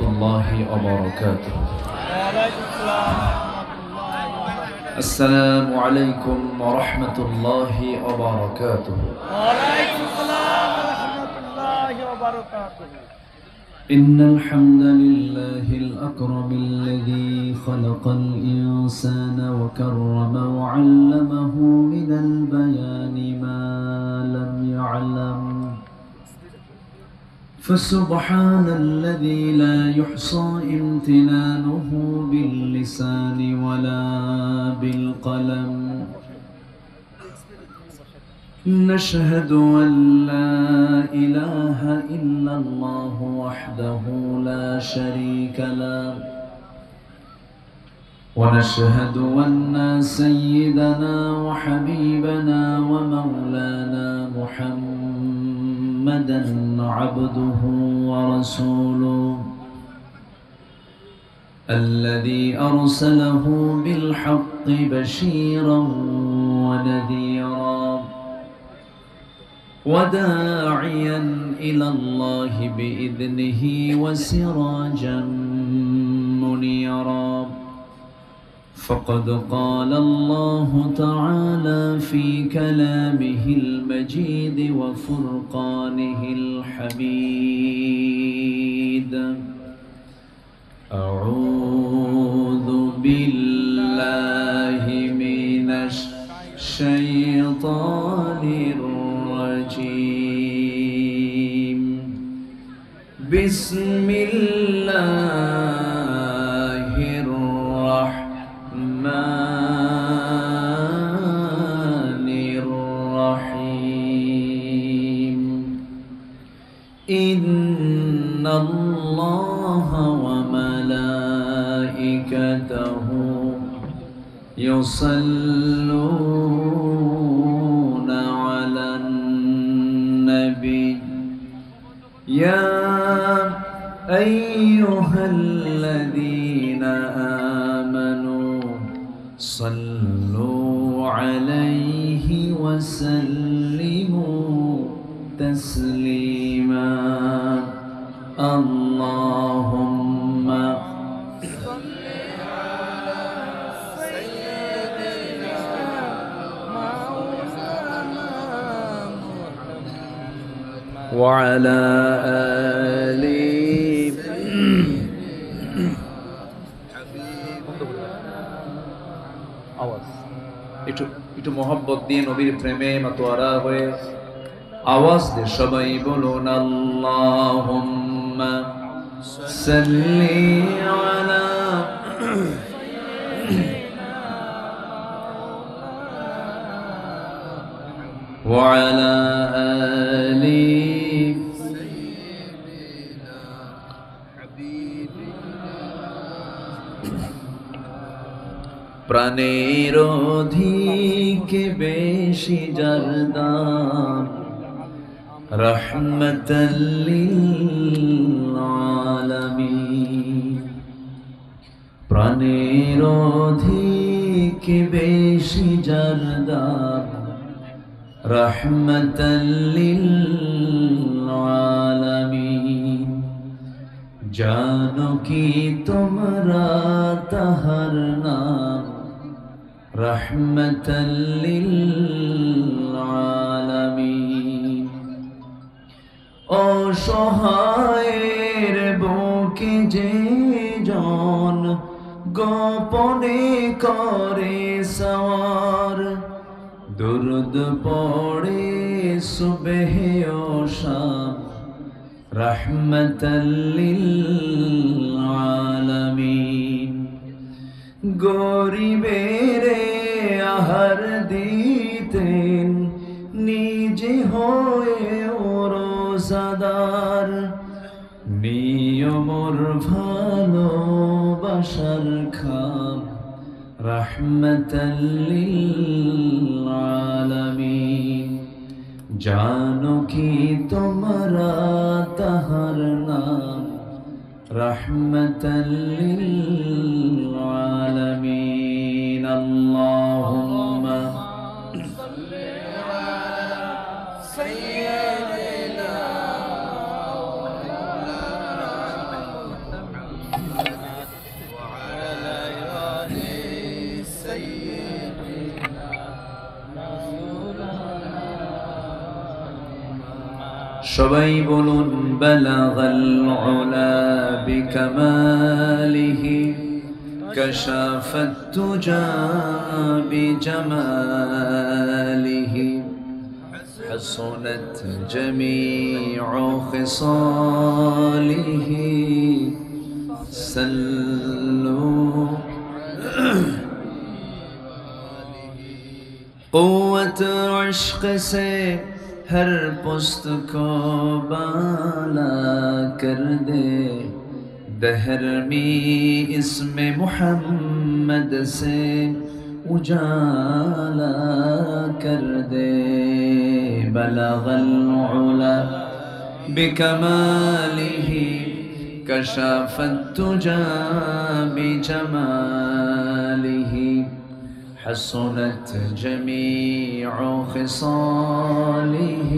الله وبركاته. وعليكم السلام ورحمة الله وبركاته. السلام عليكم ورحمة الله وبركاته. وعليكم السلام ورحمة الله وبركاته. إن الحمد لله الأكرم الذي خلق الإنسان وكرم وعلمه من البيان ما لم يعلم، فسبحان الذي لا يحصى امتنانه باللسان ولا بالقلم. نشهد أن لا إله إلا الله وحده لا شريك له، ونشهد أن سيدنا وحبيبنا ومولانا محمدا عبده ورسوله الذي أرسله بالحق بشيرا ونذيرا وداعيا إلى الله بإذنه وسراجا منيرا. فقد قال الله تعالى في كلامه المجيد وفرقانه الحميد: أعوذ بالله من الشيطان الرجيم. بسم الله الرحمن الرحيم. إن الله وملائكته يصلون على النبي يا أيها الذين آمنوا صلوا عليه وسلموا تسليما. اللهم وعلى آله একটু মোহাব্বত দিয়ে নবীর প্রেমে মাতোয়ারা হয়ে আওয়াজ দিয়ে সবাই বলুন আল্লাহুম্মা সাল্লি আলা ওয়া আলা আলি প্রাণের অধিকে বেশি যার দাম রহমতাল লিল আলামিন। প্রাণের অধিকে বেশি যার দাম রহমতাল লিল আলামিন। জানো কি তোমরা তাহার নাম রহমতাল লিল আলামিন। অসহায়ের বুকে যে জন গোপনে করে সওয়ার, দুরুদ পড়ে সুবহ ও শাম রহমতাল লিল আলামিন। গরিবের আহার দিতেন নিজে হয়ে রোজাদার, নিয়মর ভালোবাসার খাম রহমতাল লিল আলামিন। জানো কি তোমরা তাহার নাম রহমতাল লিল আলামিন। আল্লাহুম্মা সাল্লি আলা সাইয়্যিদিনা সবাই বলুন বালাগাল উলা বিকামালিহি কাশাফাত তুজা বিজামালিহি حسنت جميع خصاله سلوا قوت عشق سے ہر پست کو بالا کر دے دہر میں اسم محمد سے اجالا کر دے بلغ العلا بکمالہ کشف الدجى بجمالہ حسنت جميع خصاله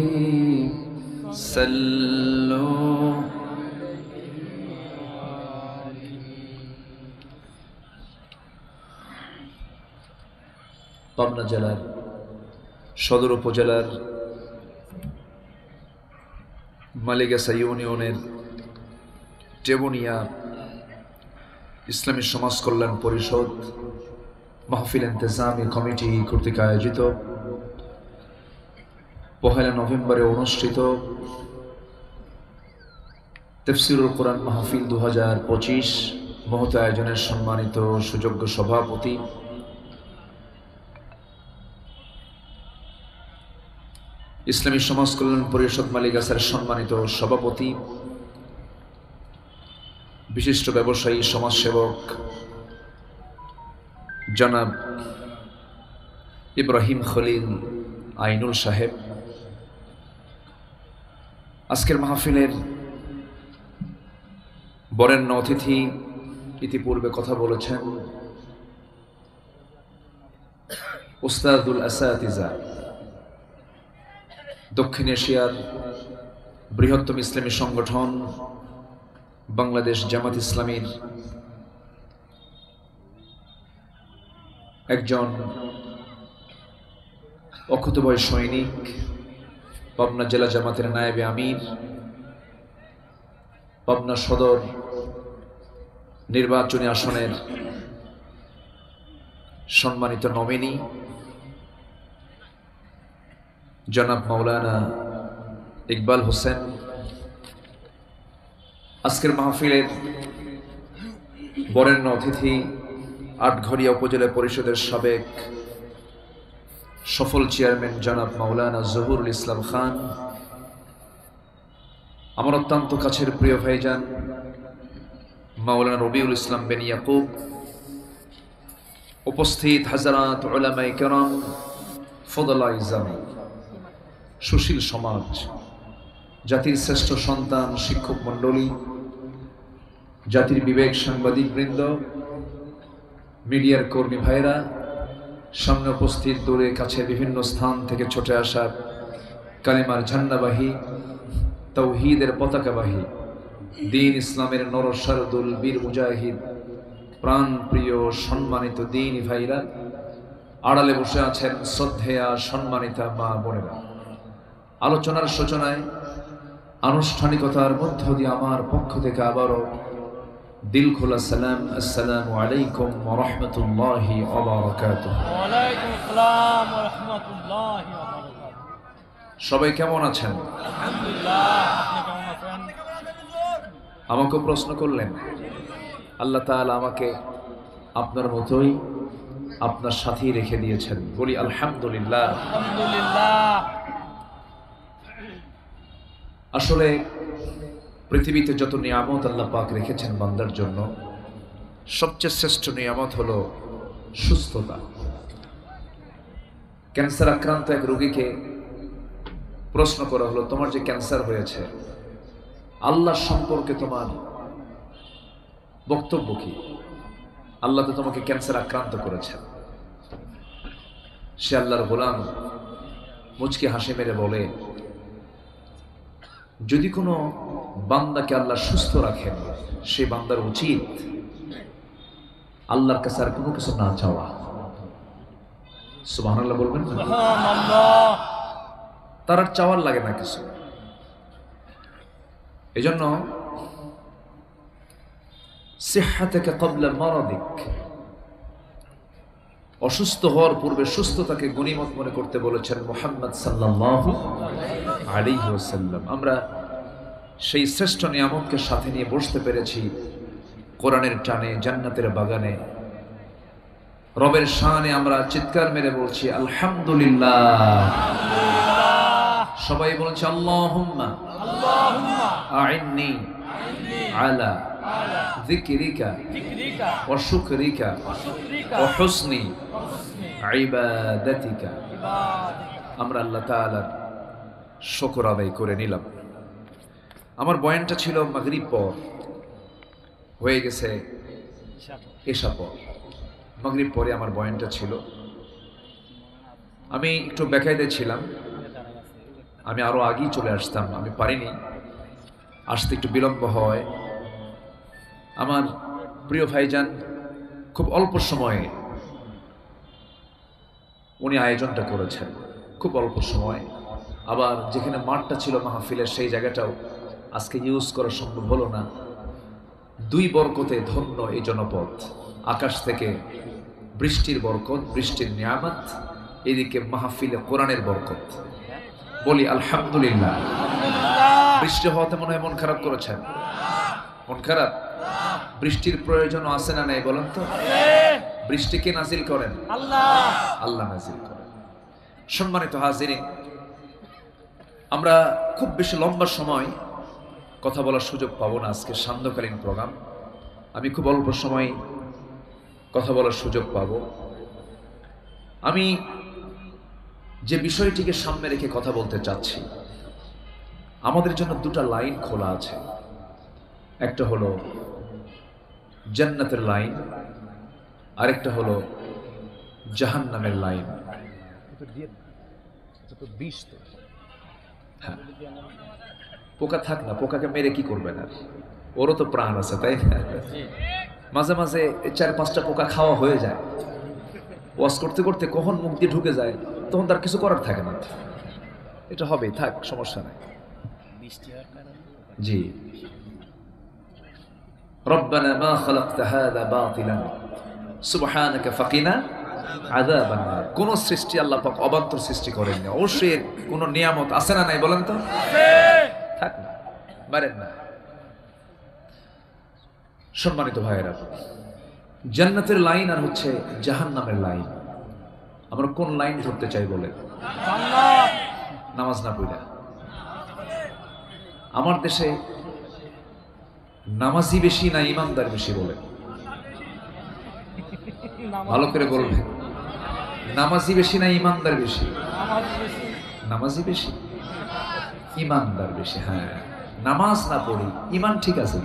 صلوا পাবনা জেলার সদর উপজেলার মালিগাছা ইউনিয়নের টেবুনিয়া ইসলামী সমাজ কল্যাণ পরিষদ মাহফিল ইন্তেজামি কমিটি কর্তৃক আয়োজিত 1 নভেম্বরে অনুষ্ঠিত তাফসীরুল কোরআন মাহফিল 2025 মহৎ আয়োজনের সম্মানিত সুযোগ্য সভাপতি ইসলামী সমাজ কল্যাণ পরিষদ মালিগাছার সম্মানিত সভাপতি বিশিষ্ট ব্যবসায়ী সমাজসেবক জনাব ইব্রাহিম খলিল আইনুল সাহেব, আজকের মাহফিলের বরেণ্য অতিথি, ইতিপূর্বে কথা বলেছেন উস্তাদুল আসাতিজা, দক্ষিণ এশিয়ার বৃহত্তম ইসলামী সংগঠন বাংলাদেশ জামাত ইসলামীর একজন অকুতোভয় সৈনিক, পাবনা জেলা জামাতের নায়েবে আমির, পাবনা সদর নির্বাচনী আসনের সম্মানিত নমিনি জনাব মাওলানা ইকবাল হোসেন, আজকের মাহফিলের বরেণ্য অতিথি আটঘরিয়া উপজেলা পরিষদের সাবেক সফল চেয়ারম্যান জনাব মাওলানা জহুরুল ইসলাম খান, আমার অত্যন্ত কাছের প্রিয় ভাইজান মাওলানা রবিউল ইসলাম বিন ইয়াকুব, উপস্থিত হাজারাত উলামায়ে কেরাম, ফদলায়ে জামি, সুশীল সমাজ, জাতির শ্রেষ্ঠ সন্তান, শিক্ষক মণ্ডলী, জাতির বিবেক সাংবাদিক বৃন্দ, মিডিয়ার কর্মী ভাইরা, সামনে উপস্থিত, দূরে কাছে বিভিন্ন স্থান থেকে ছুটে আসা কালিমার ঝান্ডাবাহী, তাওহীদের পতাকাবাহী, দ্বীন ইসলামের নরসারদুল বীর মুজাহিদ, প্রাণ প্রিয় সম্মানিত দ্বীনি ভাইরা, আড়ালে বসে আছেন শ্রদ্ধেয়া সম্মানিতা মা বোনেরা, আলোচনার সূচনায় আনুষ্ঠানিকতার মধ্য দিয়ে আমার পক্ষ থেকে আবারও দিল খোলা সালাম, আসসালামু আলাইকুম ওয়া রাহমাতুল্লাহি ওয়া বারাকাতুহু। ওয়া আলাইকুম আসসালাম ওয়া রাহমাতুল্লাহি ওয়া বারাকাতুহু। সবাই কেমন আছেন? আলহামদুলিল্লাহ, আপনি কেমন আছেন? আমাকে প্রশ্ন করলেন, আল্লাহ তাআলা আমাকে আপনার মতোই আপনার সাথেই রেখে দিয়েছেন, বলি আলহামদুলিল্লাহ। আলহামদুলিল্লাহ। আসলে পৃথিবীতে যত নিয়ামত আল্লাহ পাক রেখেছেন বান্দার জন্য, সবচেয়ে শ্রেষ্ঠ নিয়ামত হলো সুস্থতা। ক্যান্সার আক্রান্ত এক রোগীকে প্রশ্ন করা হলো, তোমার যে ক্যান্সার হয়েছে, আল্লাহ সম্পর্কে তোমার বক্তব্য কি? আল্লাহ তো তোমাকে ক্যান্সার আক্রান্ত করেছেন। সে আল্লাহর গোলাম মুচকি হাসি মেরে বলে, যদি কোনো বান্দাকে আল্লাহ সুস্থ রাখেন, সেই বান্দার উচিত আল্লাহর কাছে আর কোনো কিছু না চাওয়া। সুবহানাল্লাহ বলবেন না? সুবহানাল্লাহ। তার আর চাওয়ার লাগে না কিছু। এজন্য সিহহাতাকা ক্বাবলা মারাদিক, অসুস্থ হওয়ার পূর্বে সুস্থতাকে গনিমত মনে করতে বলেছেন মুহাম্মদ সাল্লাল্লাহু আলাইহি ওয়াসাল্লাম। আমরা সেই শ্রেষ্ঠ নিয়ামতকে সাথে নিয়ে বসতে পেরেছি কোরআনের টানে, জান্নাতের বাগানে। রবের শানে আমরা চিৎকার মেরে বলছি আলহামদুলিল্লাহ। সবাই বলছে আল্লাহুম্মা আইন্নি আলা যিকরিকা ওয়া শুকরিকা ওয়া হুসনি ইবাদাতিকা। আমরা আল্লাহ তাআলার শুকর আদায় করে নিলাম। আমার বয়ানটা ছিল মাগরিব পর, হয়ে গেছে এশা পর। মাগরিব পরে আমার বয়ানটা ছিল। আমি একটু বেকায়দায় ছিলাম, আমি আরো আগেই চলে আসতাম, আমি পারিনি আসতে, একটু বিলম্ব হয়। আমার প্রিয় ভাইজান খুব অল্প সময়ে উনি আয়োজনটা করেছেন, খুব অল্প সময়। আবার যেখানে মাঠটা ছিল মাহফিলের, সেই জায়গাটাও আজকে ইউজ করা সম্ভব হলো না। দুই বরকতে ধন্য এই জনপদ, আকাশ থেকে বৃষ্টির বরকত, বৃষ্টির নিয়ামত, এদিকে মাহফিলে কোরআনের বরকত। বলি আলহামদুলিল্লাহ। বৃষ্টি হওয়াতে মনে হয় মন খারাপ করেছেন? মন খারাপ? বৃষ্টির প্রয়োজন আছে না নাই বলেন তো? বৃষ্টি কে নাজিল করেন? আল্লাহ। আল্লাহ নাজিল করেন। সম্মানিত হাজিরিন, আমরা খুব বেশি লম্বা সময় কথা বলার সুযোগ পাবো না। আজকে সান্ধ্যকালীন প্রোগ্রাম, আমি খুব অল্প সময় কথা বলার সুযোগ পাবো। আমি যে বিষয়টিকে সামনে রেখে কথা বলতে চাচ্ছি, আমাদের জন্য দুটা লাইন খোলা আছে। একটা হলো জান্নাতের লাইন, আরেকটা হলো জাহান্নামের লাইন। হ্যাঁ, পোকা থাক না, পোকাকে মেরে কি করবেন আর, ওরও তো প্রাণ আছে, তাই না? মাঝে মাঝে 4-5টা পোকা খাওয়া হয়ে যায়। ওয়াশ করতে করতে কখন মুখ দিয়ে ঢুকে যায়, তখন তার কিছু করার থাকে না। এটা হবেই, থাক, সমস্যা নাই। জি, রব্বানা মা খালাকতা হাযা বাতিলান সুবহানাকা ফাকিনা আযাবান নার। কোন সৃষ্টি আল্লাহ পাক অবান্তর সৃষ্টি করেননি। অবশ্যই কোন নিয়ামত আছে না নাই বলেন তো? থাক না, মারেন না। সম্মানিত ভাইয়েরা, জান্নাতের লাইন আর হচ্ছে জাহান্নামের লাইন। আমরা কোন লাইন ধরতে চাই বলেন? নামাজ না পড়া। আমার দেশে নামাজি বেশি না ইমানদার বেশি বলেন? ভালো করে বলবেন, নামাজি বেশি না ইমানদার বেশি? নামাজি বেশি, ইমানদার বেশি। হ্যাঁ, নামাজ না পড়ি, ইমান ঠিক আছে।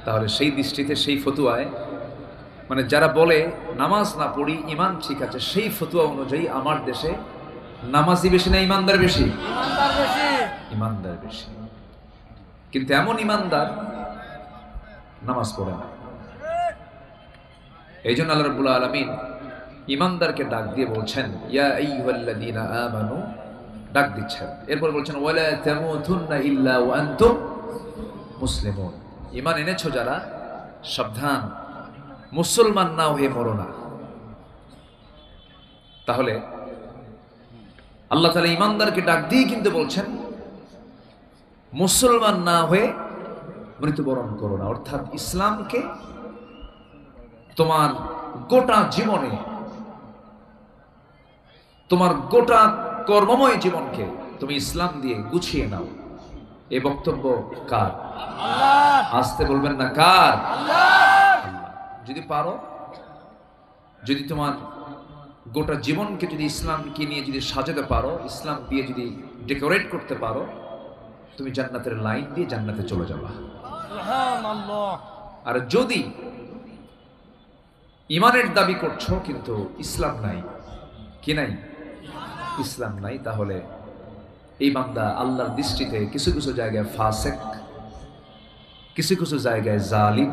তাহলে সেই দৃষ্টিতে, সেই ফতুয়ায়, মানে যারা বলে নামাজ না পড়ি ইমান ঠিক আছে, সেই ফতুয়া অনুযায়ী আমার দেশে নামাজি বেশি না ইমানদার বেশি? ইমানদার বেশি। কিন্তু এমন ইমানদার নামাজ পড়ে না। এই জন্য আল্লাহ রাব্বুল আলামিন ইমানদারকে ডাক দিয়ে বলছেন ইয়া আইয়ুহাল্লাযীনা আমানু, ডাক দিচ্ছেন। এরপর বলছেন ওয়ালা তামুতুন্না ইল্লা ওয়া আনতুম মুসলিমুন। ঈমান এনেছো যারা, সাবধান, মুসলমান না হয়ে মরো না। তাহলে আল্লাহ তাআলা ঈমানদারকে ডাক দিয়ে কিন্তু বলছেন মুসলমান না হয়ে মৃত্যুবরণ করো না। অর্থাৎ ইসলামকে তোমার গোটা জীবনে, তোমার গোটা কর্মময় জীবনকে তুমি ইসলাম দিয়ে গুছিয়ে নাও। এই বক্তব্য কার? আল্লাহ। আসতে বলবেন না, কার? আল্লাহ। যদি পারো, যদি তোমার গোটা জীবনকে যদি ইসলামকে নিয়ে যদি সাজাতে পারো, ইসলাম দিয়ে যদি ডেকোরেট করতে পারো, তুমি জান্নাতের লাইন দিয়ে জান্নাতে চলে যাবা। সুবহানাল্লাহ। আর যদি ইমানের দাবি করছো কিন্তু ইসলাম নাই, কি নাই? ইসলাম নাই, তাহলে এই বান্দা আল্লাহর দৃষ্টিতে কিছু কিছু জায়গায় ফাসেক, কিছু কিছু জায়গায় জালিম,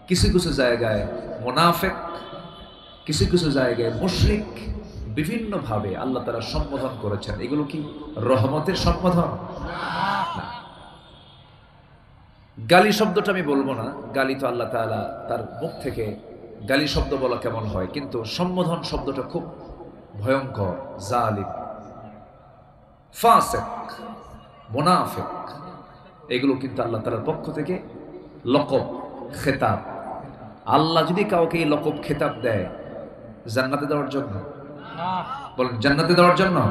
কিছু কিছু জায়গায় মুনাফিক, কিছু কিছু জায়গায় মুশরিক, বিভিন্ন ভাবে আল্লাহ তাআলা সম্বোধন করেছেন। এগুলো কি রহমতের সম্বোধন? না। গালি শব্দটা আমি বলবো না, গালি তো আল্লাহ তাআলা তার মুখ থেকে গালি শব্দ বলা কেমন হয়, কিন্তু সম্বোধন শব্দটা খুব ভয়ঙ্কর। জালিম, ফাসিক, মুনাফিক, এগুলো কিন্তু আল্লাহ তাআলার পক্ষ থেকে লকব, খেতাব। আল্লাহ যদি কাউকে এই লকব খেতাব দেয় জান্নাতে দেওয়ার জন্য, না বলেন জান্নাতে দেওয়ার জন্য, না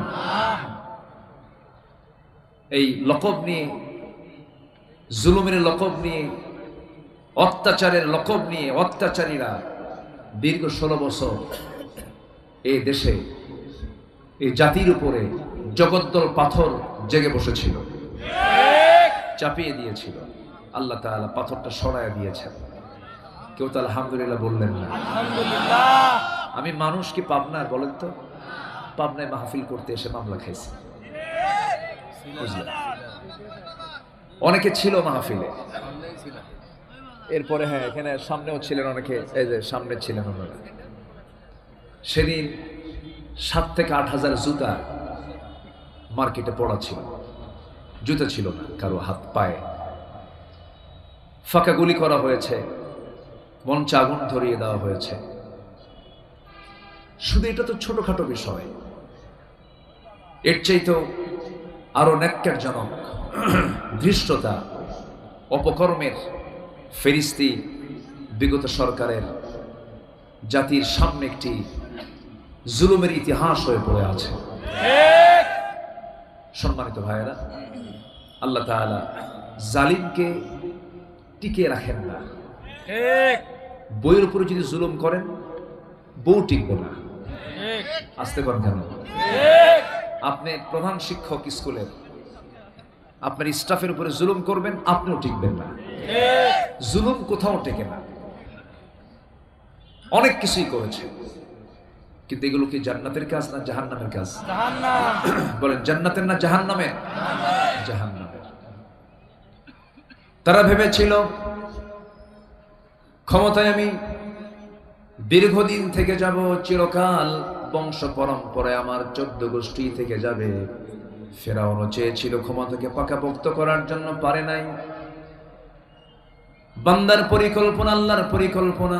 এই লকব নিয়ে, জুলুমের লকব নিয়ে, অত্যাচারের লকব নিয়ে অত্যাচারীরা দীর্ঘ 16 বছর এই দেশে, এই জাতির উপরে জগদ্দল পাথর জেগে বসেছিল, চাপিয়ে দিয়েছিল। আল্লাহ তাআলা পাথরটা সরায় দিয়েছেন। কেউ তো আলহামদুলিল্লাহ বললেন না। আলহামদুলিল্লাহ। আমি মানুষ কি পাবনার, বলেন তো? পাবনায় মাহফিল করতে এসে মামলা খাইছি, বুঝলেন? অনেকে ছিল মাহফিলে, এরপরে হ্যাঁ এখানে সামনেও ছিলেন অনেকে, এই যে সামনে ছিলেন ওনারা। সেদিন 7 থেকে 8 হাজার জুতা মার্কেটে পড়া ছিল, জুতা ছিল না কারো হাত পায়ে। ফাঁকা গুলি করা হয়েছে, মঞ্চে আগুন ধরিয়ে দেওয়া হয়েছে। শুধু এটা তো ছোটখাটো বিষয়, এর চাইতেও আরো ন্যাক্কারজনক ধৃষ্টতা, অপকর্মের ফেরিস্তি বিগত সরকারের জাতির সামনে একটি জুলুমের ইতিহাস হয়ে পড়ে আছে। সম্মানিত ভাইয়েরা, আল্লাহ তাআলা জালিমকে টিকিয়ে রাখেন না। ঠিক বইয়ের উপরে যদি জুলুম করেন বউ টিকবে না। ঠিক আসতে পারেন কেন? ঠিক আপনি প্রধান শিক্ষক স্কুলের, আপনার স্টাফের উপরে জুলুম করবেন, আপনিও টিকবেন না। ঠিক জুলুম কোথাও টেকে না। অনেক কিছুই করেছে, কিন্তু এগুলো কি জান্নাতের কাজ না জাহান্নামের কাজ? জাহান্নাম। বলেন জান্নাতের না জাহান্নামের? জাহান্নামের। তারা ভেবেছিল ক্ষমতায় আমি দীর্ঘদিন থেকে যাব, চিরকাল বংশ পরম্পরায় আমার 14 গোষ্ঠী থেকে যাবে। ফেরাউনও চেয়েছিল ক্ষমতাকে পাকাপোক্ত করার জন্য, পারে নাই। বান্দার পরিকল্পনা আল্লাহর পরিকল্পনা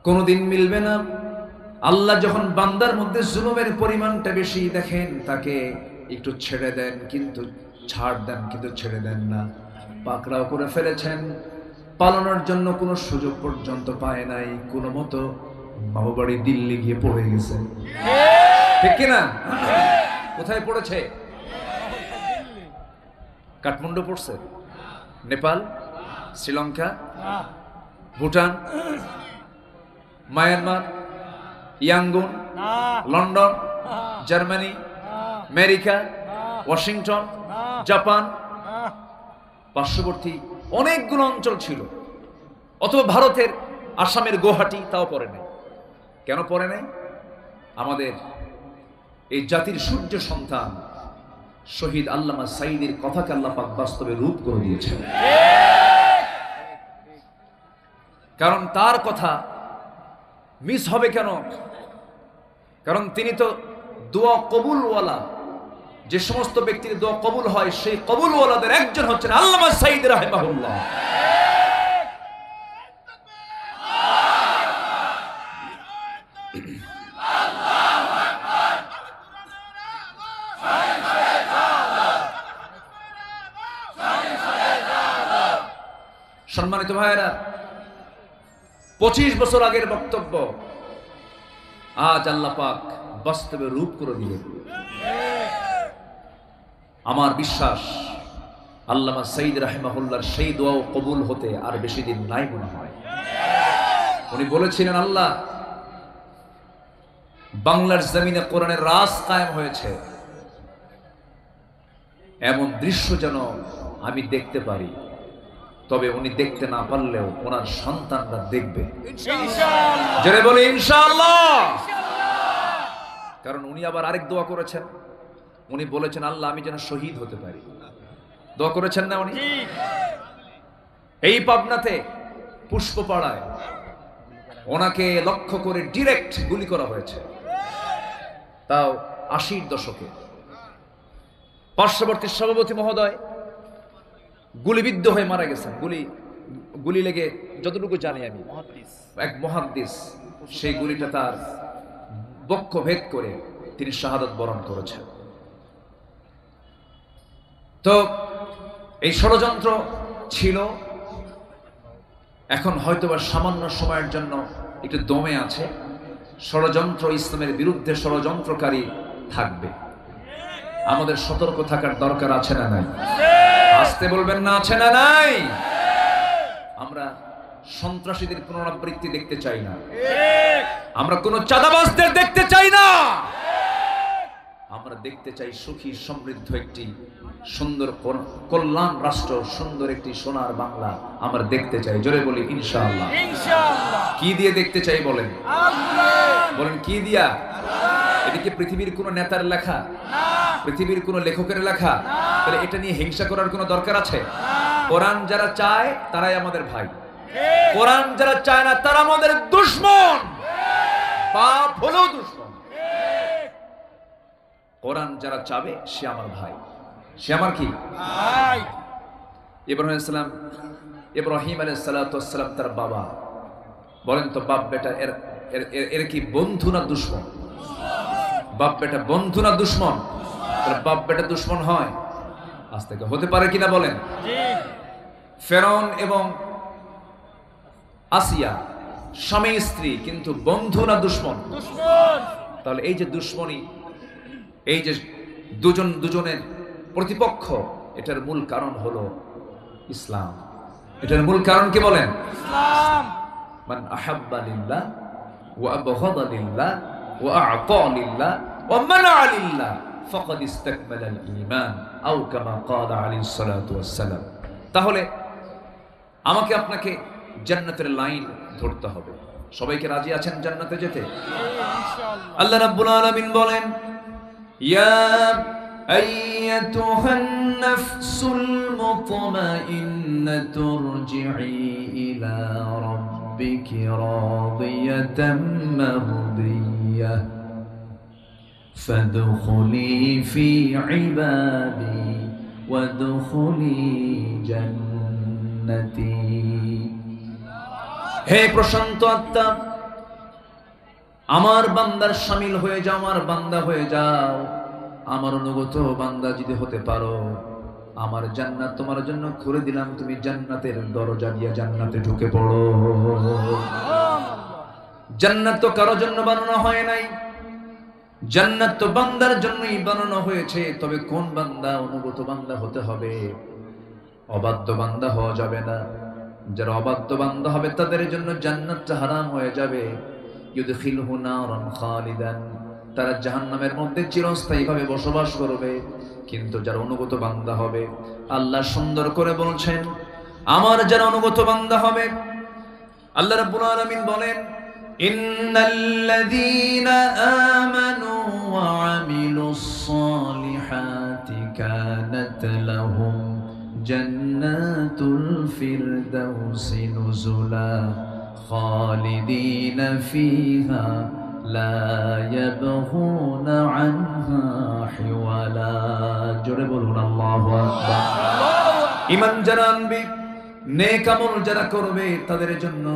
কোনোদিন মিলবে না। আল্লাহ যখন বান্দার মধ্যে জুলুমের পরিমাণটা বেশি দেখেন, তাকে একটু ছেড়ে দেন, কিন্তু ছাড় দেন, কিন্তু ছেড়ে দেন না। পাকড়াও করে ফেলেছেন, পালানোর জন্য কোনো সুযোগ পর্যন্ত পায় নাই। কোনো মতো বাবুবাড়ি দিল্লি গিয়ে পড়ে গেছে, ঠিক কিনা? কোথায় পড়েছে? কাঠমান্ডু পড়ছে, নেপাল, শ্রীলঙ্কা, না ভুটান, মায়ানমার, ইয়াঙ্গুন, না লন্ডন, না জার্মানি, না আমেরিকা, ওয়াশিংটন, জাপান, না পার্শ্ববর্তী অনেকগুলো অঞ্চল ছিল। অথবা ভারতের আসামের গুয়াহাটি, তাও পড়ে নাই। কেন পড়ে নাই? আমাদের এই জাতির সূর্য সন্তান শহীদ আল্লামা সাঈদীর কথাকে আল্লাহ পাক বাস্তবে রূপ করে দিয়েছেন। কারণ তার কথা মিস হবে কেন? কারণ তিনি তো দোয়া কবুলওয়ালা। যে সমস্ত ব্যক্তির দোয়া কবুল হয়, সেই কবুলওয়ালাদের একজন হচ্ছেন আল্লামা সাঈদ রাহিমাহুল্লাহ। সম্মানিত ভাইয়েরা, 25 বছর আগের বক্তব্য আজ আল্লাহ পাক বাস্তবে রূপ করে দিলেন। আমার বিশ্বাস আল্লামা সাঈদ রাহিমাহুল্লাহর সেই দোয়াও কবুল হতে আর বেশি দিন নাই মনে হয়। উনি বলেছিলেন, আল্লাহ, বাংলার জমিনে কোরআনের রাজ কায়েম হয়েছে, এমন দৃশ্য যেন আমি দেখতে পারি। তবে উনি দেখতে না পারলেও ওনার সন্তানরা দেখবে, ইনশাআল্লাহ। জোরে বলে ইনশাআল্লাহ। কারণ উনি আবার আরেক দোয়া করেছেন। উনি বলেছেন, আল্লাহ, আমি যেন শহীদ হতে পারি। দোয়া করেছেন না উনি? ঠিক এই পাবনাতে পুষ্পপাড়ায় ওনাকে লক্ষ্য করে ডিরেক্ট গুলি করা হয়েছে, তাও 80-র দশকে। পার্শ্ববর্তী সভাপতি মহোদয় গুলিবিদ্ধ হয়ে মারা গেছেন, গুলি লেগে, যতটুকু জানি আমি, মুহাদ্দিস। এক মুহাদ্দিস সেই গুলিটা তার বক্ষ ভেদ করে তিনি শাহাদাত বরণ করেছেন। তো এই ষড়যন্ত্র ছিল, এখন হয়তোবা সামান্য সময়ের জন্য একটু দমে আছে। ষড়যন্ত্র, ইসলামের বিরুদ্ধে ষড়যন্ত্রকারী থাকবে, আমাদের সতর্ক থাকার দরকার আছে না নাই? আসতে বলবেন না, আছে না নাই? আমরা সন্ত্রাসীদের পুনরাবৃত্তি দেখতে চাই না, আমরা কোন চাঁদাবাজদের দেখতে চাই না, আমরা দেখতে চাই সুখী সমৃদ্ধ একটি সুন্দর কল্যাণ রাষ্ট্র, সুন্দর একটি সোনার বাংলা আমরা দেখতে চাই। জোরে বলি ইনশাআল্লাহ। ইনশাআল্লাহ। কি দিয়ে দেখতে চাই বলেন? আল্লাহ। বলেন কি দিয়া? এটা কি পৃথিবীর কোন নেতার লেখা, পৃথিবীর কোন লেখকের লেখা? তাহলে এটা নিয়ে হিংসা করার কোন দরকার আছে? কোরআন যারা চায় তারাই আমাদের ভাই, কোরআন যারা চায় না তারা আমাদের দুশমন, বাপ হলেও দুশমন। কোরআন যারা চাবে সে আমার ভাই, সে আমার কি ভাই। ইব্রাহিম আলাইহিস সালাম তার বাবা, বলেন তো বাপ বেটা এর কি বন্ধু না দুশমন? বাপ বেটা বন্ধু না দুশমন? বাপ বেটা দুশমন হয়? আজ থেকে হতে পারে কিনা বলেন? ফেরাউন এবং আসিয়া স্বামী স্ত্রী, কিন্তু বন্ধু না দুশমন? তাহলে এই যে দুশমনী, এই যে দুজনের প্রতিপক্ষ, এটার মূল কারণ হলো ইসলাম। এটার মূল কারণ কি বলেন? ইসলাম। মান আহাব্বা লিল্লাহ ওয়া আবগাদা লিল্লাহ ওয়া আ'তা লিল্লাহ ওয়া মানা লিল্লাহ ফাকাদ ইসতাকমালা আল ঈমান আও কামা ক্বালা আলাইহিস সালাতু ওয়াস সালাম। তাহলে আমাকে আপনাকে জান্নাতের লাইন ধরতে হবে। সবাইকে রাজি আছেন জান্নাতে যেতে? ইনশাআল্লাহ। আল্লাহ রাব্বুল আলামিন বলেন, ইয়া আইয়াতুহান নাফসুল মুতমাইন্নাতু ইরজিই ইলা রাব্বিকি রাদিয়াতাম মারদিয়াহ ফাদখুলি ফি ইবাদি ওয়াদখুলি জান্নাতি। হে প্রশান্ত আত্মা, আমার বান্দার শামিল হয়ে যাও, আমার বান্দা হয়ে যাও, আমার অনুগত বান্দা যদি হতে পারো, আমার জান্নাত তোমার জন্য খুলে দিলাম, তুমি জান্নাতের দরজা দিয়ে জান্নাতে ঢুকে পড়ো। জান্নাত তো কারো জন্য বানানো হয় নাই, জান্নাত তো বান্দার জন্যই বানানো হয়েছে। তবে কোন বান্দা? অনুগত বান্দা হতে হবে, অবাধ্য বান্দা হওয়া যাবে না। যারা অবাধ্য বান্দা হবে তাদের জন্য জান্নাতটা হারাম হয়ে যাবে। ইউদখিলহু নারান খালিদান, তারা জাহান্নামের মধ্যে চিরস্থায়ীভাবে বসবাস করবে। কিন্তু যারা অনুগত বান্দা হবে, আল্লাহ সুন্দর করে বলছেন, আমার যারা অনুগত বান্দা হবে, আল্লাহ রাব্বুল আলামিন বলেন, ইন্নাল্লাযীনা আমানু ওয়া আমিলুস সালিহাতি কানাত লাহুম জান্নাতুল ফিরদাউসি নুজুলা খালিদিনা ফিহা লা ইয়াবগুনা আনহা হিওয়ালা। জোরে বলুন আল্লাহু আকবার। ঈমান যারা আনবে, নেক আমল যারা করবে, তাদের জন্য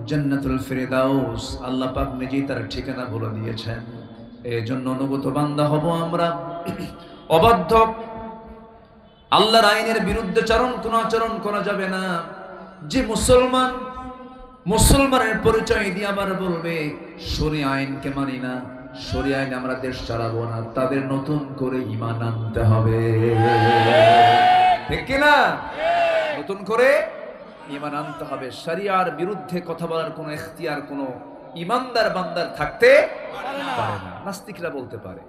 জান্নাতুল ফিরদাউস আল্লাহ পাক নিজেই তার ঠিকানা বলে দিয়েছেন। এই জন্য অনুগত বান্দা হব আমরা। অবাধ্য, আল্লাহর আইনের বিরুদ্ধে কোনো আচরণ করা যাবে না। যে মুসলমানের পরিচয় দিয়ে আবার বলবে শরীয়ত আইনকে মানি না, শরীয়ত আইন আমরা দেশ চালাবো না, তাদের নতুন করে ঈমান আনতে হবে, ঠিক কি না? নতুন করে ঈমান আনতে হবে। শরিয়ার বিরুদ্ধে কথা বলার কোনো ইখতিয়ার কোনো ঈমানদার বান্দার থাকতে পারে না। নাস্তিকরা বলতে পারে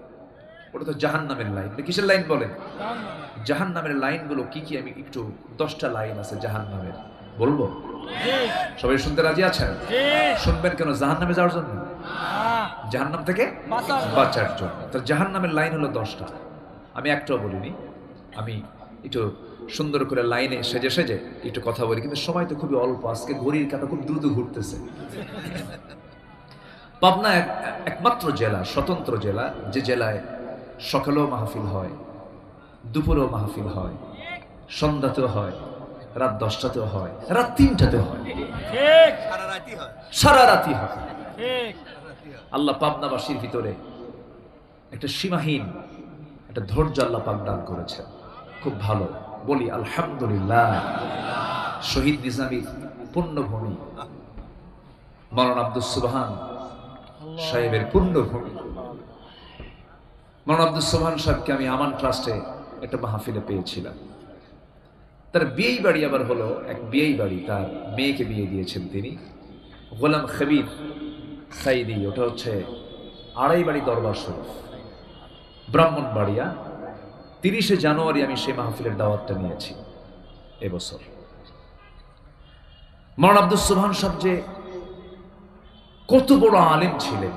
ওটা তো জাহান্নামের লাইন। কিসের লাইন বলেন? জাহান্নামের লাইনগুলো কি কি? আমি একটু 10টা লাইন আছে জাহান্নামের, বলবো? সবাই শুনতে রাজি আছেন? শুনবেন কেন? জাহান্নামে যাওয়ার জন্য, জাহান্নাম থেকে বাঁচার জন্য। তো জাহান্নামের লাইন হলো 10টা। আমি একটাও বলিনি, আমি একটু সুন্দর করে লাইনে সেজে সেজে একটু কথা বলি, কিন্তু সময় তো খুবই অল্প। আজকে ঘড়ির কাঁটা খুব দ্রুত ঘুরতেছে। পাবনা একমাত্র জেলা, স্বতন্ত্র জেলা, যে জেলায় সকালেও মাহফিল হয়, দুপুরেও মাহফিল হয়, সন্ধ্যাতেও হয়, রাত 10টাতেও হয়, রাত 3টাতেও হয়, ঠিক সারা রাতই হয়। ঠিক আল্লাহ পাবনাবাসীর ভিতরে একটা সীমাহীন একটা ধৈর্য আল্লাহ পাক দান করেছেন, খুব ভালো। বলি আলহামদুলিল্লাহ। শহীদ নিজামীর পুণ্যভূমি, মাওলানা আব্দুস সুবহান সাহেবের পুণ্যভূমি। মাওলানা আব্দুস সুবহান সাহেবকে আমি আমান ট্রাস্টে একটা মাহফিলে পেয়েছিলাম। তার বিয়েই বাড়ি আবার হলো এক বিয়েই বাড়ি, তার মেয়েকে বিয়ে দিয়েছেন তিনি। গোলাম খবির সাইদি, ওটা হচ্ছে আড়াইবাড়ি দরবার শরীফ, ব্রাহ্মণবাড়িয়া। 30শে জানুয়ারি আমি সেই মাহফিলের দাওয়াতটা নিয়েছি এবছর। মাওলানা আব্দুস সুবহান সাহেব যে কত বড় আলেম ছিলেন,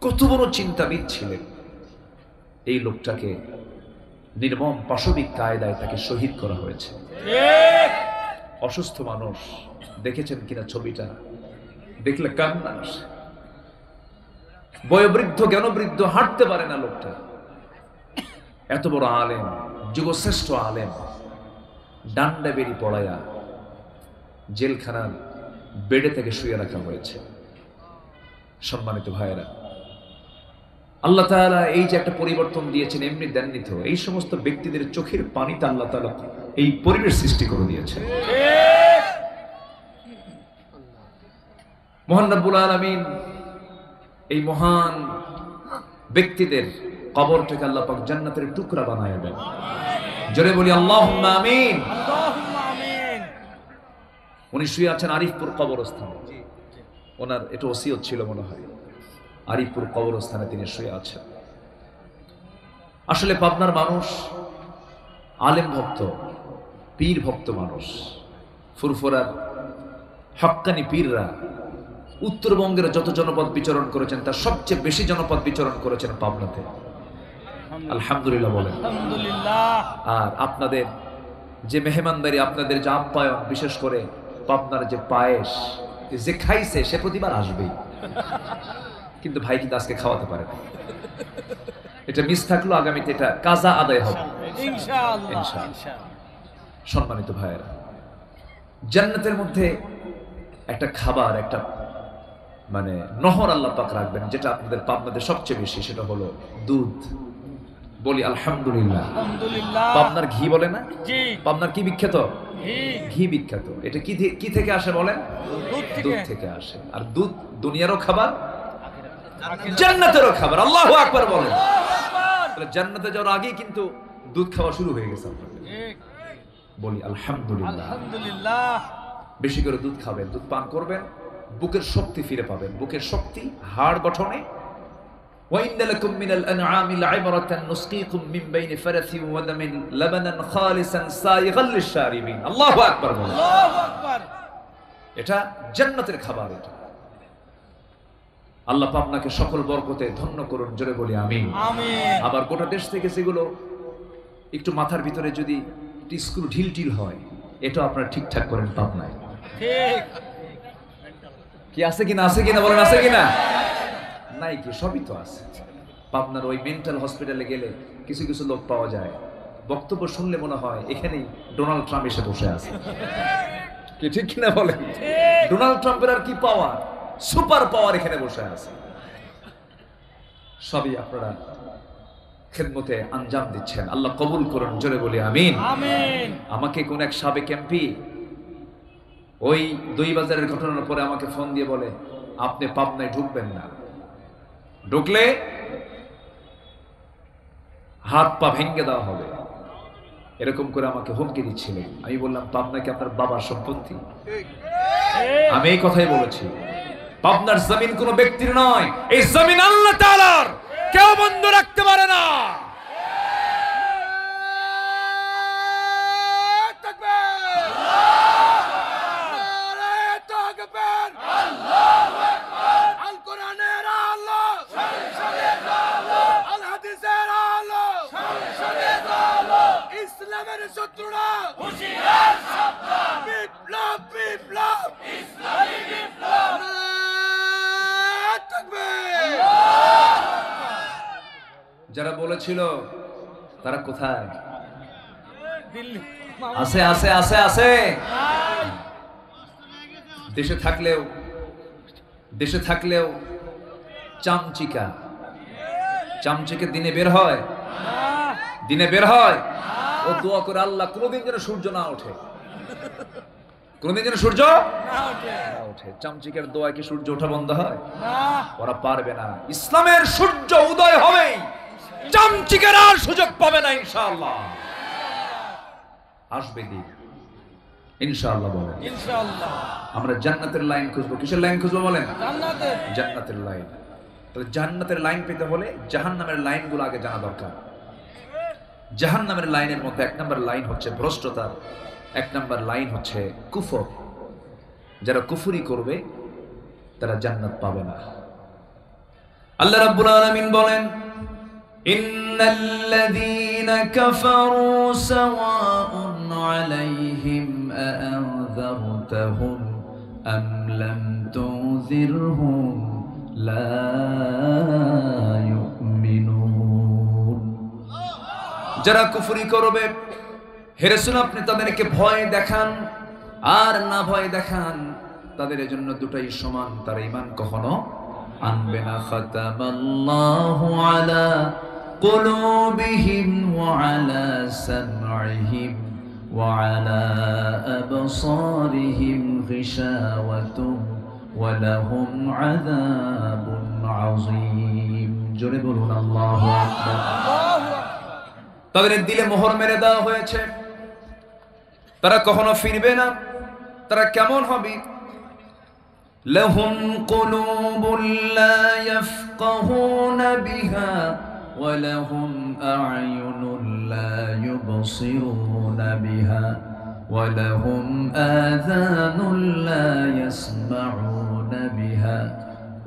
কত বড় চিন্তাবিদ ছিলেন, এই লোকটাকে নির্মম পাশবিক কায়দায় তাকে শহীদ করা হয়েছে। ঠিক অসুস্থ মানুষ, দেখেছেন কিনা ছবিটা, দেখলে কান্না আসে। বয়োবৃদ্ধ জ্ঞানবৃদ্ধ, হাঁটতে পারে না লোকটা। এত বড় আলেম, যুগশ্রেষ্ঠ আলেম, ডান্ডা বেরি পড়ায়া জেলখানার বেডে থেকে শুয়ে রাখা হয়েছে। সম্মানিত ভাইয়েরা, আল্লাহ তাআলা এই যে একটা পরিবর্তন দিয়েছেন এমনি দেননি তো, এই সমস্ত ব্যক্তিদের চোখের পানিতে আল্লাহ তাআলা এই পরিবেশ সৃষ্টি করে দিয়েছেন। মহান রব্বুল আলামিন এই মহান ব্যক্তিদের কবরটাকে আল্লাহ পাক জান্নাতের টুকরা বানায় দেন। জোরে বলি আল্লাহুম্মা আমিন। আল্লাহুম্মা আমিন। উনি শুয়ে আছেন আরিফপুর কবরস্থানে, ওনার এটা ওসিয়ত ছিল মনে হয়, আরিফপুর কবরস্থানে তিনি শুয়ে আছেন। আসলে পাবনার মানুষ আলেম ভক্ত, পীর ভক্ত মানুষ। ফুরফুরার হক্কানি পীররা উত্তরবঙ্গের যত জনপদ বিচরণ করেছেন তার সবচেয়ে বেশি জনপদ বিচরণ করেছেন পাবনাতে। আলহামদুলিল্লাহ বলেন। আলহামদুলিল্লাহ। আর আপনাদের যে মেহমানদারি, আপনাদের যে আপ্যায়ন, বিশেষ করে পাবনার যে পায়েস, যে খাইছে সে প্রতিবার আসবেই, কিন্তু ভাই কিন্তু আজকে খাওয়াতে পারে না। এটা মিস থাকলো, আগামীতে এটা কাজা আদায় হবে ইনশাআল্লাহ ইনশাআল্লাহ। ইনশাআল্লাহ। সম্মানিত ভাইয়েরা, জান্নাতের মধ্যে একটা খাবার, একটা মানে নহর আল্লাহ পাক রাখবেন, যেটা আপনাদের পাবনাদের সবচেয়ে বেশি, সেটা হলো দুধ। বলি আলহামদুলিল্লাহ। আলহামদুলিল্লাহ। পাবনার ঘি বলে না? জি পাবনার কি বিখ্যাত? ঘি। ঘি বিখ্যাত। এটা কি থেকে আসে বলেন? দুধ থেকে। দুধ থেকে আসে। আর দুধ দুনিয়ারও খাবার, আখিরাত। জান্নাতেরও খাবার। আল্লাহু আকবার বলেন। আল্লাহু আকবার। তাহলে জান্নাতে যাওয়ার আগেই কিন্তু দুধ খাওয়া শুরু হয়ে গেছে আপনাদের। ঠিক। বলি আলহামদুলিল্লাহ। আলহামদুলিল্লাহ। বেশি করে দুধ খাবেন, দুধ পান করবেন, বুকের শক্তি ফিরে পাবেন। বুকের শক্তি হাড় গঠনে। وَإِنَّ لَكُمْ مِنَ الْأَنْعَامِ لَعِبْرَةً نُسْقِيكُم مِّن بَيْنِ فَرَثٍ وَدَمٍ لَبَنًا خَالِصًا سَائِغًا لِلشَّارِبِينَ। আল্লাহু আকবার বলেন। আল্লাহু আকবার। এটা জান্নাতের খাবার। এটা আল্লাহ আপনাকে সকল বরকতে ধন্য করুন, জোরে বলি আমিন। আমিন। আবার গোটা দেশ থেকে যেগুলো একটু মাথার ভিতরে যদি স্ক্রু ঢিল টিল হয়, এটা আপনারা ঠিকঠাক করেন পাবনায়। ঠিক। কি আছে কিনা, আছে কিনা বলেন, আছে কিনা? নাই কি? সবই তো আছে। পাবনার ওই মেন্টাল হসপিটালে গেলে কিছু কিছু লোক পাওয়া যায়, বক্তব্য শুনলে মনে হয় এখানেই ডোনাল্ড ট্রাম্প এসে বসে আছে। কি ঠিক কিনা বলেন? ডোনাল্ড ট্রাম্পের আর কি পাওয়ার, সুপার পাওয়ার এখানে বসে আছে। সবই আপনারা খেদমতে আঞ্জাম দিচ্ছেন, আল্লাহ কবুল করুন, জোরে বলি আমিন। আমিন। আমাকে কোন এক সাবেক এমপি ওই দুই বাজারের ঘটনার পরে আমাকে ফোন দিয়ে বলে, আপনি পাবনায় ঢুকবেন না, ঢুকলে হাত পা ভেঙে দেওয়া হবে, এরকম করে আমাকে হুমকি দিচ্ছিলেন। আমি বললাম, পাবনা কি আপনার বাবার সম্পত্তি? আমি এই কথাই বলেছি। পাবনার জমিন কোনো ব্যক্তির নয়, এই জমিন আল্লাহ তাআলার, কেউ বন্ধ রাখতে পারে না। ইসলামের শত্রুরা হুঁশিয়ার সাবধান, বিপ্লব বিপ্লব ইসলামী বিপ্লব, নারায়ে তাকবীর। যারা বলেছিল তারা কোথায়? দিল্লি আছে আছে আছে আছে নাই। দেশে থাকলেও চামচিকা দিনে বের হয়, ও দোয়া করে আল্লাহ কোনোদিন যেন সূর্য না ওঠে, কোনোদিন যেন সূর্য না ওঠে। না ওঠে। চামচিকার দোয়া কি সূর্য ওঠা বন্ধ হয়? না। ওরা পারবে না। ইসলামের সূর্য উদয় হবেই, চামচিকার আর সুযোগ পাবে না ইনশাআল্লাহ। আসবে দিন ইনশাআল্লাহ। বলেন ইনশাআল্লাহ। আমরা জান্নাতের লাইন খুঁজবো। কিসের লাইন খুঁজবো বলেন? জান্নাতে। জান্নাতের লাইন। তাহলে জান্নাতের লাইন পেতে হলে জাহান্নামের লাইনগুলো আগে জানা দরকার। জাহান্নামের লাইনের মধ্যে 1 নম্বর লাইন হচ্ছে ভ্রষ্টতা, 1 নম্বর লাইন হচ্ছে কুফর। যারা কুফরি করবে তারা জান্নাত পাবে না। আল্লাহ রাব্বুল আলামিন বলেন, ইন্নাল্লাযীনা কাফারু সাওয়াউন আলাইহিম আ'আনযারতাহুম আম লাম তুযিরহুম লা ইউমিনুন। যারা কুফরি করবে, হে রাসূল আপনি তাদেরকে ভয় দেখান আর না ভয় দেখান, তাদের জন্য দুটাই সমান, তারা ঈমান কখনো আনবে না। খাতামাল্লাহু আলা কুলুবিহিম ওয়া আলা সামঈহিম ওয়া আলা আবসারিহিম গিশাওয়াতুন ওয়া লাহুম আযাবুন আযীম। জোরে বলুন আল্লাহু আকবার। তাদের দিলে মোহর মেরে দেওয়া হয়েছে, তারা কখনো ফিরবে না। তারা কেমন হবে? লাহুম কুলুবুন লা ইয়াফকাহুনা বিহা ওয়া লাহুম আ'য়ুনুন লা ইউবসিরুনা বিহা ওয়া লাহুম আযানুন লা ইয়াসমাউনা বিহা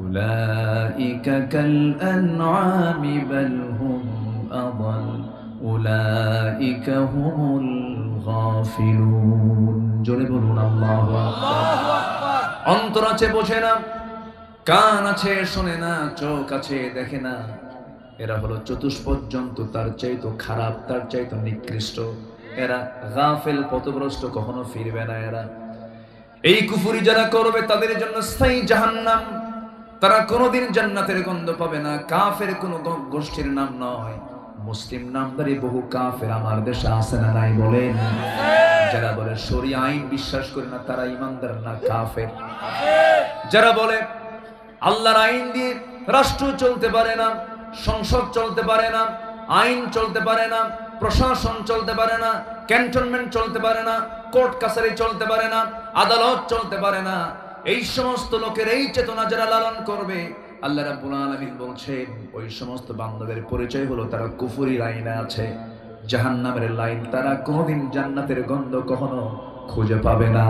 উলাইকা কাল আন'আমি বাল হুম আদাল উলাইকা হুমুল গাফিলুন। জোরে বলুন আল্লাহু আকবার। অন্তর আছে বোঝে না, কান আছে শোনে না, চোখ আছে দেখে না। এরা হলো চতুষ্পদ জন্তু, তার চাইতো খারাপ, তার চাইতো নিকৃষ্ট। এরা গাফেল, পথভ্রষ্ট, কখনো ফিরবে না এরা। এই কুফরি যারা করবে তাদের জন্য স্থায়ী জাহান্নাম, তারা কোনোদিন জান্নাতের গন্ধ পাবে না। কাফের কোনো গোষ্ঠীর নাম নয়, মুসলিম নামধারী বহু কাফের আমার দেশে আছে না নাই বলেন? যারা বলে শরিয়া আইন বিশ্বাস করে না তারা ইমানদার না, কাফের। যারা বলে আল্লাহর আইন দিয়ে রাষ্ট্র চলতে পারে না, সংসদ চলতে পারে না, আইন চলতে পারে না, প্রশাসন চলতে পারে না, ক্যান্টনমেন্ট চলতে পারে না, কোর্ট কাছারি চলতে পারে না, আদালত চলতে পারে না, এই সমস্ত লোকের এই চেতনা যারা লালন করবে, আল্লাহ রাব্বুল আলামিন বলছেন ওই সমস্ত বান্দাদের পরিচয় হলো তারা কুফরি লাইনে আছে, জাহান্নামের লাইন। তারা কোনোদিন জান্নাতের গন্ধ কখনো খুঁজে পাবে না।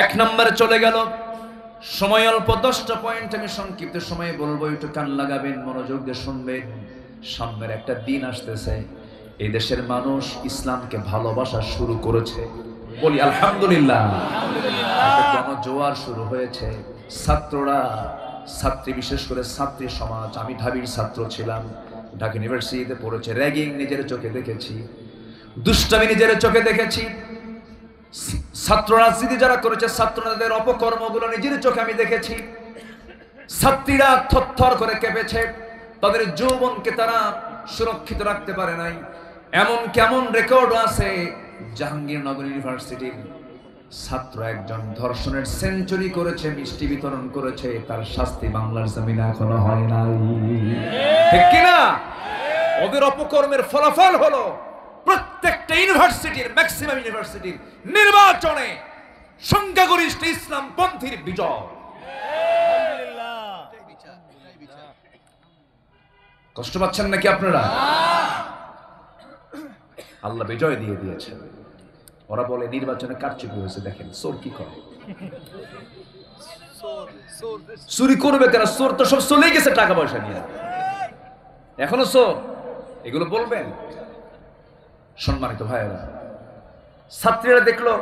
1 নম্বরে চলে গেল। সময় অল্প, 10টা পয়েন্ট আমি সংক্ষিপ্ত সময়ে বলবো, একটু কান লাগাবেন, মনোযোগ দিয়ে শুনবেন। সামনের একটা দিন আসতেছে, এই দেশের মানুষ ইসলামকে ভালোবাসা শুরু করেছে, বলি আলহামদুলিল্লাহ। একটা জনজোয়ার শুরু হয়েছে। ছাত্ররা, ছাত্রী, বিশেষ করে ছাত্রী সমাজ, আমি ঢাবির ছাত্র ছিলাম, ঢাকা ইউনিভার্সিটিতে পড়েছে, র্যাগিং নিজের চোখে দেখেছি, দুষ্টামি নিজের চোখে দেখেছি। ছাত্র রাজনীতি যারা করেছে, ছাত্রদের অপকর্মগুলো নিজের চোখে আমি দেখেছি। ছাত্রীরা থরথর করে কেঁপেছে, তাদের যৌবনকে তারা সুরক্ষিত রাখতে পারে নাই। এমন কেমন রেকর্ড আছে, জাহাঙ্গীরনগর ইউনিভার্সিটির ছাত্র একজন ধর্ষণের সেঞ্চুরি করেছে, মিষ্টি বিতরণ করেছে, তার শাস্তি বাংলার জমিনে এখনো হয় নাই, ঠিক কিনা? ওদের অপকর্মের ফলাফল হলো প্রত্যেকটা ইউনিভার্সিটির, ম্যাক্সিমাম ইউনিভার্সিটির নির্বাচনে সংখ্যাগরিষ্ঠ ইসলামপন্থীর বিজয়। কষ্ট পাচ্ছেন নাকি আপনারা? আল্লাহ বিজয় দিয়ে দিয়েছেন। ওরা বলে নির্বাচনে কারচুপি হয়েছে, দেখেন চোর কি করে, চুরি করবে কেন? চোর তো সব চলে গেছে টাকা পয়সা নিয়ে, এখনো চোর। এগুলো বলবেন? সম্মানিত ভাইয়েরা, ছাত্রীরা দেখলো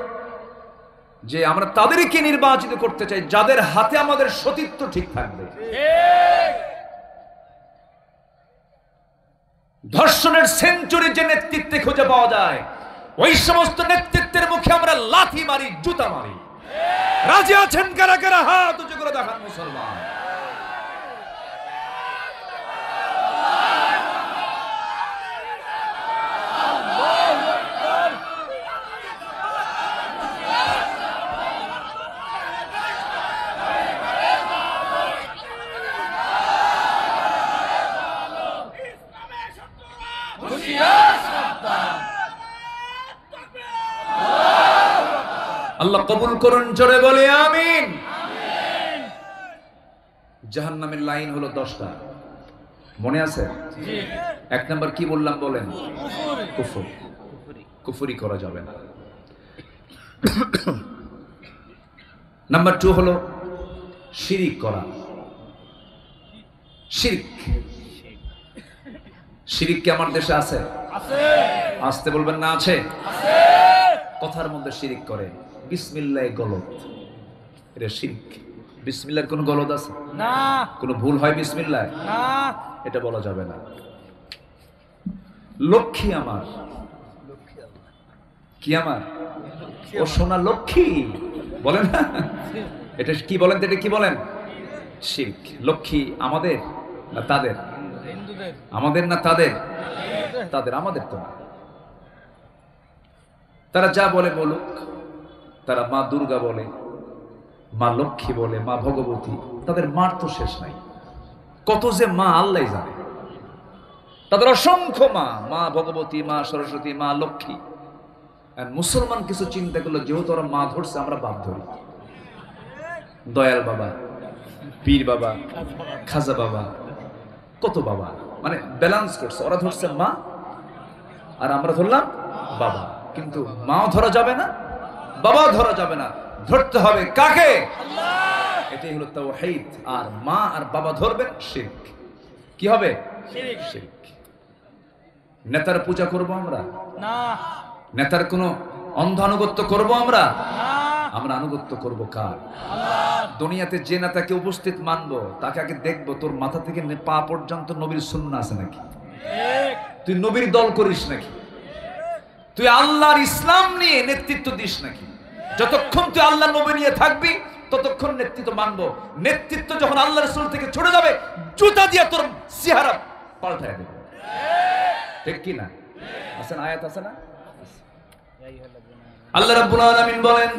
যে আমরা তাদেরকে নির্বাচিত করতে চাই যাদের হাতে আমাদের সতীত্ব ঠিক থাকবে। ধর্ষণের সেঞ্চুরি যে নেতৃত্বে খুঁজে পাওয়া যায়, ওই সমস্ত নেতৃত্বের মুখে আমরা লাথি মারি, জুতা মারি। রাজি আছেন কারা কারা? হাত উঁচু করে দেখান মুসলমান। আল্লাহ কবুল করুন, জোরে বলে আমিন। জাহান্নামের লাইন হলো 10টা, মনে আছে? এক নাম্বার কি বললাম বলেন? কুফর। কুফরি করা যাবে না। নাম্বার 2 হলো শিরিক করা। শিরিক, শিরিক কি আমার দেশে আছে? আসতে বলবেন না আছে? কথার মধ্যে শিরিক করে, বিসমিল্লাহ গলত, এটা শিরিক। বিসমিল্লাহর কোন গলত আছে? না। কোন ভুল হয় বিসমিল্লাহ? না, এটা বলা যাবে না। লক্ষ্মী আমার, কি আমার? ও সোনা লক্ষ্মী বলেন না, এটা কি বলেন? এটা কি বলেন? শিরক। লক্ষ্মী আমাদের না তাদের? হিন্দুদের। আমাদের না তাদের? তাদের। আমাদের তো না। তারা যা বলে বলুক, তারা মা দুর্গা বলে, মা লক্ষ্মী বলে, মা ভগবতী, তাদের মার তো শেষ নাই। কত যে মা আল্লাহ জানে। তাদের অসংখ্য মা, মা ভগবতী, মা সরস্বতী, মা লক্ষ্মী। আর মুসলমান কিছু চিন্তা করলো, যেহেতু ওরা মা ধরছে, আমরা বাপ ধরি। দয়াল বাবা, পীর বাবা, খাজা বাবা, কত বাবা, মানে ব্যালেন্স করছে। ওরা ধরছে মা আর আমরা ধরলাম বাবা। কিন্তু মাও ধরা যাবে না, বাবাও ধরা যাবে না, ধরতে হবে কাকে? এটাই হলো তাওহীদ। আর মা আর বাবা ধরবেন, শিরক। কি হবে? শিরক। নেতার পূজা করব আমরা? না। নেতার কোনো অন্ধ আনুগত্য করব আমরা? না। আমরা আনুগত্য করব কার? দুনিয়াতে যে নেতাকে উপস্থিত মানবো, তাকে আগে দেখবো তোর মাথা থেকে পা পর্যন্ত নবীর সুন্নাহ আছে নাকি? তুই নবীর দল করিস নাকি? তুই আল্লাহর ইসলাম নিয়ে নেতৃত্ব দিস নাকি? যতক্ষণ তুই আল্লাহ নবী নিয়ে থাকবি, ততক্ষণ নেতৃত্ব মানবো। নেতৃত্ব যখন আল্লাহ রাসূল থেকে ছুটে যাবে, জুতা দিয়ে তোর চেহারা পাল্টায় দেবে। ঠিক কি না? আছেন আয়াত আছে না? আল্লাহ রাব্বুল আলামিন বলেন,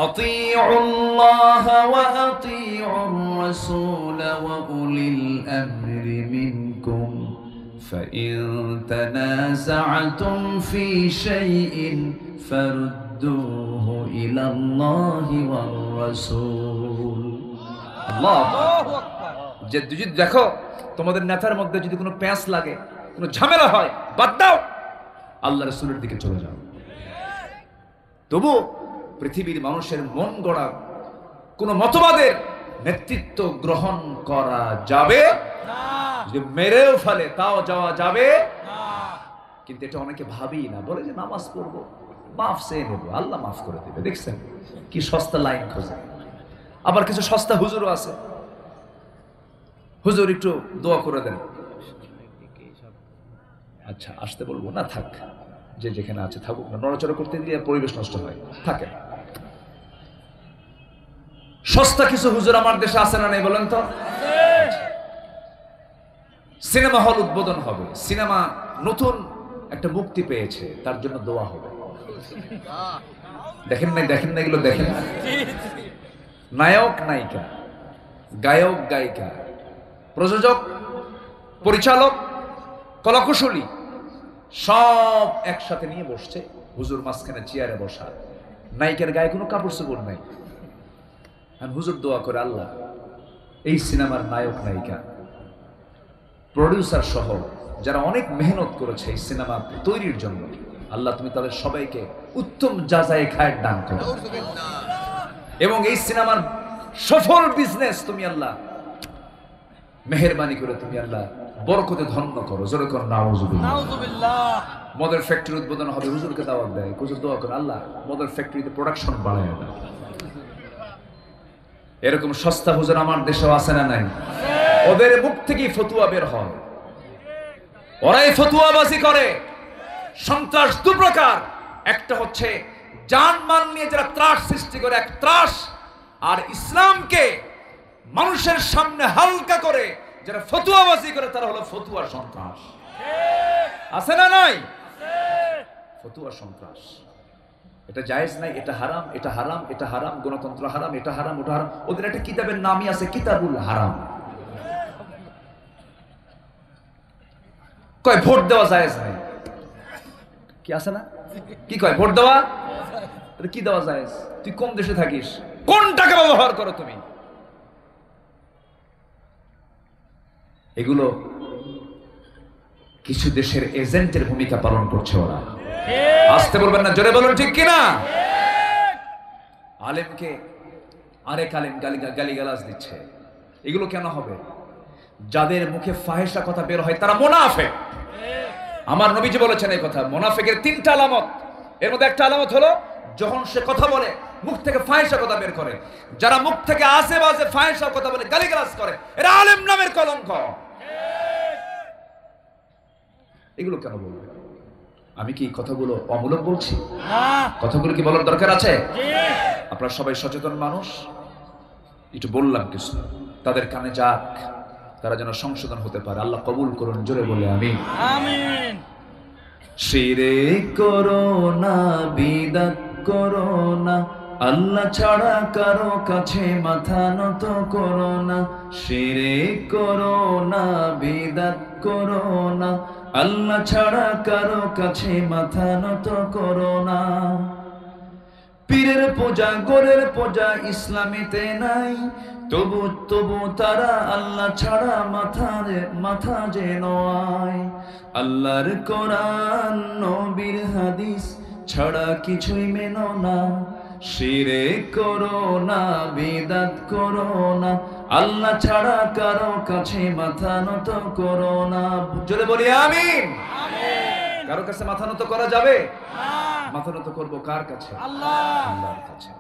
আতিউল্লাহ ওয়া আতিউর রাসূল ওয়া উলিল আমরি মিনকুম فإن تنازعتم في شيء فردوه إلى الله والرسول। আল্লাহু আকবার। যদি দেখো তোমাদের নেতার মধ্যে যদি কোনো প্যাঁচ লাগে, কোনো ঝামেলা হয়, বাদ দাও, আল্লাহ রাসূলের দিকে চলে যাও। তবু পৃথিবীর মানুষের মন গড়া কোন মতবাদের নেতৃত্ব গ্রহণ করা যাবে না। যদি মেরেও ফেলে তাও যাওয়া যাবে না। কিন্তু এটা অনেকে ভাবি না, বলে যে নামাজ পড়বো, মাফ চেয়ে নেবো, আল্লাহ মাফ করে দেবে। দেখছেন কি সস্তা লাইন খোঁজে। আবার কিছু সস্তা হুজুরও আছে, হুজুর একটু দোয়া করে দেন। আচ্ছা আসতে বলবো না, থাক, যে যেখানে আছে থাকুক না, নড়াচড়া করতে দিলে পরিবেশ নষ্ট হয়, থাকে। সস্তা কিছু হুজুর আমার দেশে আছে না নেই বলেন তো? সিনেমা হল উদ্বোধন হবে, সিনেমা নতুন একটা মুক্তি পেয়েছে, তার জন্য দোয়া হবে। দেখেন নাই? দেখেন না এগুলো? দেখেন না? নায়ক নায়িকা, গায়ক গায়িকা, প্রযোজক, পরিচালক, কলাকুশলী সব একসাথে নিয়ে বসছে, হুজুর মাঝখানে চেয়ারে বসা, নায়িকার গায়ে কোনো কাপড় চোপড় নাই। আর হুজুর দোয়া করে, আল্লাহ এই সিনেমার নায়ক নায়িকা, প্রডিউসার সহ যারা অনেক মেহনত করেছে এই সিনেমা তৈরির জন্য, আল্লাহ তুমি তাদের সবাইকে উত্তম যাচাই খায়ের দান করো, এবং এই সিনেমার সফল বিজনেস তুমি আল্লাহ মেহেরবানি করে তুমি আল্লাহ বরকতে ধন্য করো। জোরে করো নাউজুবিল্লাহ। মদের ফ্যাক্টরি উদ্বোধন হবে, হুজুরকে দাওয়াত দেয়, হুজুর দোয়া করে, আল্লাহ মদের ফ্যাক্টরিতে প্রোডাকশন বাড়ায় দাও। এরকম সস্তা হুজুর আমার দেশেও আছে না নাই? ওদের মুখ থেকেই ফতুয়া বের হয়, ওরাই ফতুয়াবাজি করে। সন্ত্রাস দু প্রকার, একটা হচ্ছে জানমাল নিয়ে যারা ত্রাস সৃষ্টি করে এক ত্রাস, আর ইসলামকে মানুষের সামনে হালকা করে যারা ফতুয়াবাজি করে তারা হলো ফতুয়া সন্ত্রাস। আছে না নাই? ফতুয়া সন্ত্রাস। এটা জায়েজ নাই, এটা হারাম, এটা হারাম, এটা হারাম, গণতন্ত্র হারাম, এটা হারাম, ওটা হারাম। ওদের একটা কিতাবের নামই আছে কিতাবুল হারাম। কয় ভোট দেওয়া জায়েজ নাই, কি আছে না? কি কয় ভোট দেওয়া? কি দেওয়া জায়েজ? তুই কোন দেশে থাকিস? কোন টাকা ব্যবহার করো তুমি? এগুলো কিছু দেশের এজেন্টের ভূমিকা পালন করছে ওরা। আসতে বলবেন না, জোরে বলুন ঠিক কিনা? আলেমকে আরেক আলেম গালিগালাজ দিচ্ছে। এগুলো কেন হবে? যাদের মুখে ফাহেসা কথা বের হয় তারা মুনাফিক। আমার নবীজি বলেছেন এই কথা, মুনাফিকের তিনটা আলামত। এর মধ্যে একটা আলামত হলো যখন সে কথা বলে মুখ থেকে ফাহেসা কথা বের করে। যারা মুখ থেকে আজে বাজে ফাহেসা কথা বলে গালিগালাজ করে এরা আলেম নামের কলঙ্ক। এগুলো কেন বলবে? আমি কি কথাগুলো অমূলক বলছি? কথাগুলো কি বলার দরকার আছে? আপনারা সবাই সচেতন মানুষ, একটু বললাম কিছু, তাদের কানে যাক, তারা যেন সংশোধন হতে পারে। আল্লাহ কবুল করুন, জোরে বলে আমিন। আমিন। শিরক করো না, বিদআত করো না, আল্লাহ ছাড়া কারো কাছে মাথা নত করো না। শিরক করো না, বিদআত করো না, আল্লাহ ছাড়া কারো কাছে মাথা নত করো না। পীরের পূজা গোরের পূজা ইসলামেতে নাই, তবু তবু তারা আল্লাহ ছাড়া মাথা যেন আয়। আল্লাহর কোরআন নবীর হাদিস ছাড়া কিছুই মেনো না। শিরক করো না, বিদআত করো না, আল্লাহ ছাড়া কারো কাছে মাথা নত করো না। জোরে বলি আমিন। কারো কাছে মাথা নত করা যাবে? মাথা নত করবো কার কাছে? আল্লাহর কাছে।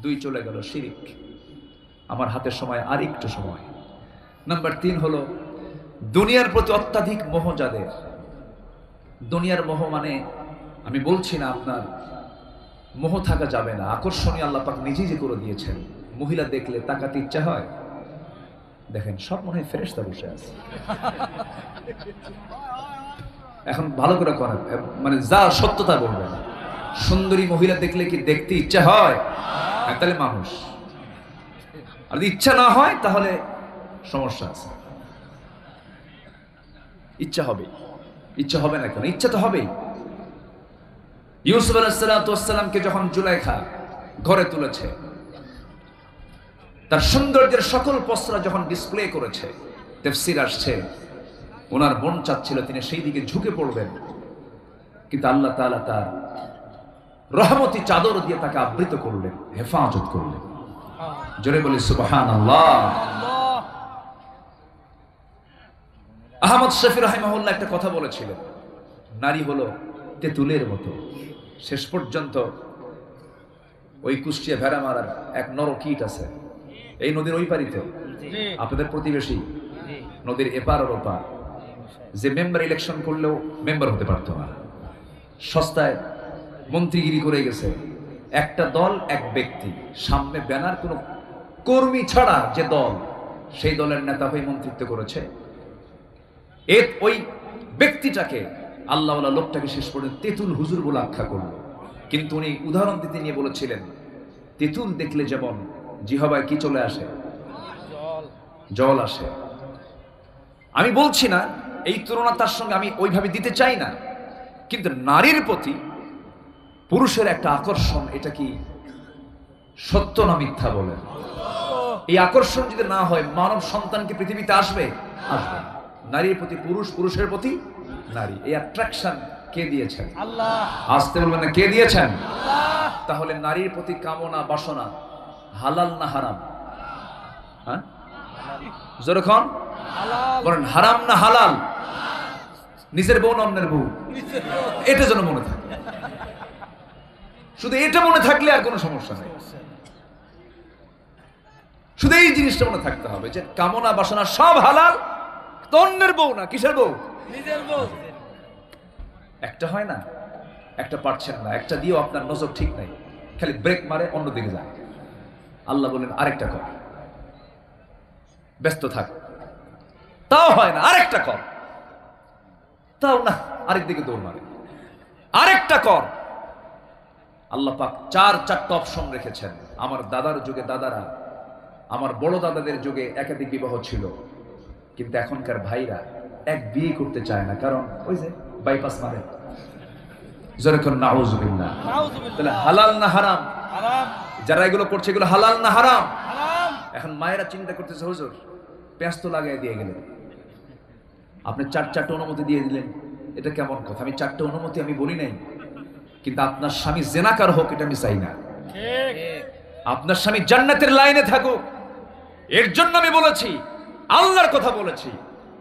দুই চলে গেল শিরক। আমার হাতের সময় আর একটু সময়। নাম্বার 3 হলো দুনিয়ার প্রতি অত্যাধিক মোহ যাদের। দুনিয়ার মোহ মানে আমি বলছি না আপনার মোহ থাকা যাবে না, আকর্ষণীয় আল্লাহ পাক নিজেই যে করে দিয়েছেন। মহিলা দেখলে তাকাতে ইচ্ছা হয়। দেখেন সব মনে হয় ফেরেশতা বসে আছে। এখন ভালো করে করেন, মানে যা সত্যতা বলবেন। সুন্দরী মহিলা দেখলে কি দেখতে ইচ্ছা হয়? তাহলে মানুষ। আর যদি ইচ্ছা না হয় তাহলে সমস্যা আছে। ইচ্ছা হবে, ইচ্ছা হবে না কেন? ইচ্ছা তো হবেই। ইউসুফ আলাইহিসসালামকে যখন জুলাইখা ঘরে তুলেছে, তার সৌন্দর্যের সকল পসরা যখন ডিসপ্লে করেছে, তাফসীর আসছে ওনার বোন চাচ্ছিল তিনি সেই দিকে ঝুঁকে পড়বেন, কিন্তু আল্লাহ তাআলা তার রহমতি চাদর দিয়ে তাকে আবৃত করলেন, হেফাজত করলেন। জোরে বলি সুবহানাল্লাহ। আহমদ শফি রাহিমাহুল্লাহ একটা কথা বলেছিলেন, নারী হলো তেঁতুলের মতো। শেষ পর্যন্ত ওই কুষ্টিয়া ভেড়ামারার এক নরকীট আছে, এই নদীর ওই পারিতে, আপনাদের প্রতিবেশী, নদীর এপার আর ওপার, যে মেম্বার ইলেকশন করলেও মেম্বার হতে পারতো না, সস্তায় মন্ত্রীগিরি করে গেছে। একটা দল এক ব্যক্তি, সামনে ব্যানার, কোনো কর্মী ছাড়া যে দল, সেই দলের নেতা হয়ে মন্ত্রিত্ব করেছে। ওই ব্যক্তিটাকে আল্লাহওয়ালা লোকটাকে শেষ পর্যন্ত তেঁতুল হুজুর বলে আখ্যা করল। কিন্তু উনি উদাহরণ দিতে নিয়ে বলেছিলেন, তেঁতুল দেখলে যেমন জিহ্বায় কি চলে আসে? জল আসে। আমি বলছি না এই তুলনা তার সঙ্গে আমি ওইভাবে দিতে চাই না, কিন্তু নারীর প্রতি পুরুষের একটা আকর্ষণ, এটা কি সত্য না মিথ্যা বলেন? এই আকর্ষণ যদি না হয়, মানব সন্তান কি পৃথিবীতে আসবে? আসবে। নারীর প্রতি পুরুষ, পুরুষের প্রতি নারী, এই অ্যাট্রাকশন কে দিয়েছেন? আল্লাহ। আসতে বলবেন না, কে দিয়েছেন? আল্লাহ। তাহলে নারীর প্রতি কামনা বাসনা হালাল না হারাম? হ্যাঁ, যেরকম বলেন, হারাম না হালাল? নিজের বউ না অন্যের বউ? এটা যেন মনে থাকে। শুধু এটা মনে থাকলে আর কোনো সমস্যা নেই। শুধু এই জিনিসটা মনে থাকতে হবে যে কামনা বাসনা সব হালাল, তো অন্যের বউ না, কিসের বউ? নিজের বউ একটা হয় না, একটা পারছেন না, একটা দিয়েও আপনার নজর ঠিক নাই, খালি ব্রেক মারে অন্যদিকে যায়। আল্লাহ বলেন আরেকটা কর, ব্যস্ত থাক, তাও হয় না, আরেকটা কর, তাও না, আরেকদিকে দৌড় মারে, আরেকটা কর। আল্লাহ পাক চারটা অপশন রেখেছেন। আমার দাদার যুগে দাদারা, আমার বড় দাদাদের যুগে একাধিক বিবাহ ছিল, কিন্তু এখনকার ভাইরা এক বিয়ে করতে চায় না, কারণ ওই যে বাইপাস মারে। যেরকম নাউজুবিল্লাহ। তাহলে হালাল না হারাম? হারাম যারা এগুলো করছে এগুলো হালাল না হারাম? হারাম এখন মায়েরা চিন্তা করতেছে, হুজুর পেঁয়াজ তো লাগাই দিয়ে গেলেন, আপনি চারটা অনুমতি দিয়ে দিলেন, এটা কেমন কথা? আমি চারটা অনুমতি আমি বলি নাই, কিন্তু আপনার স্বামী জেনাকার হোক এটা আমি চাই না। ঠিক আপনার স্বামী জান্নাতের লাইনে থাকুক, এর জন্য আমি বলেছি, আল্লাহর কথা বলেছি,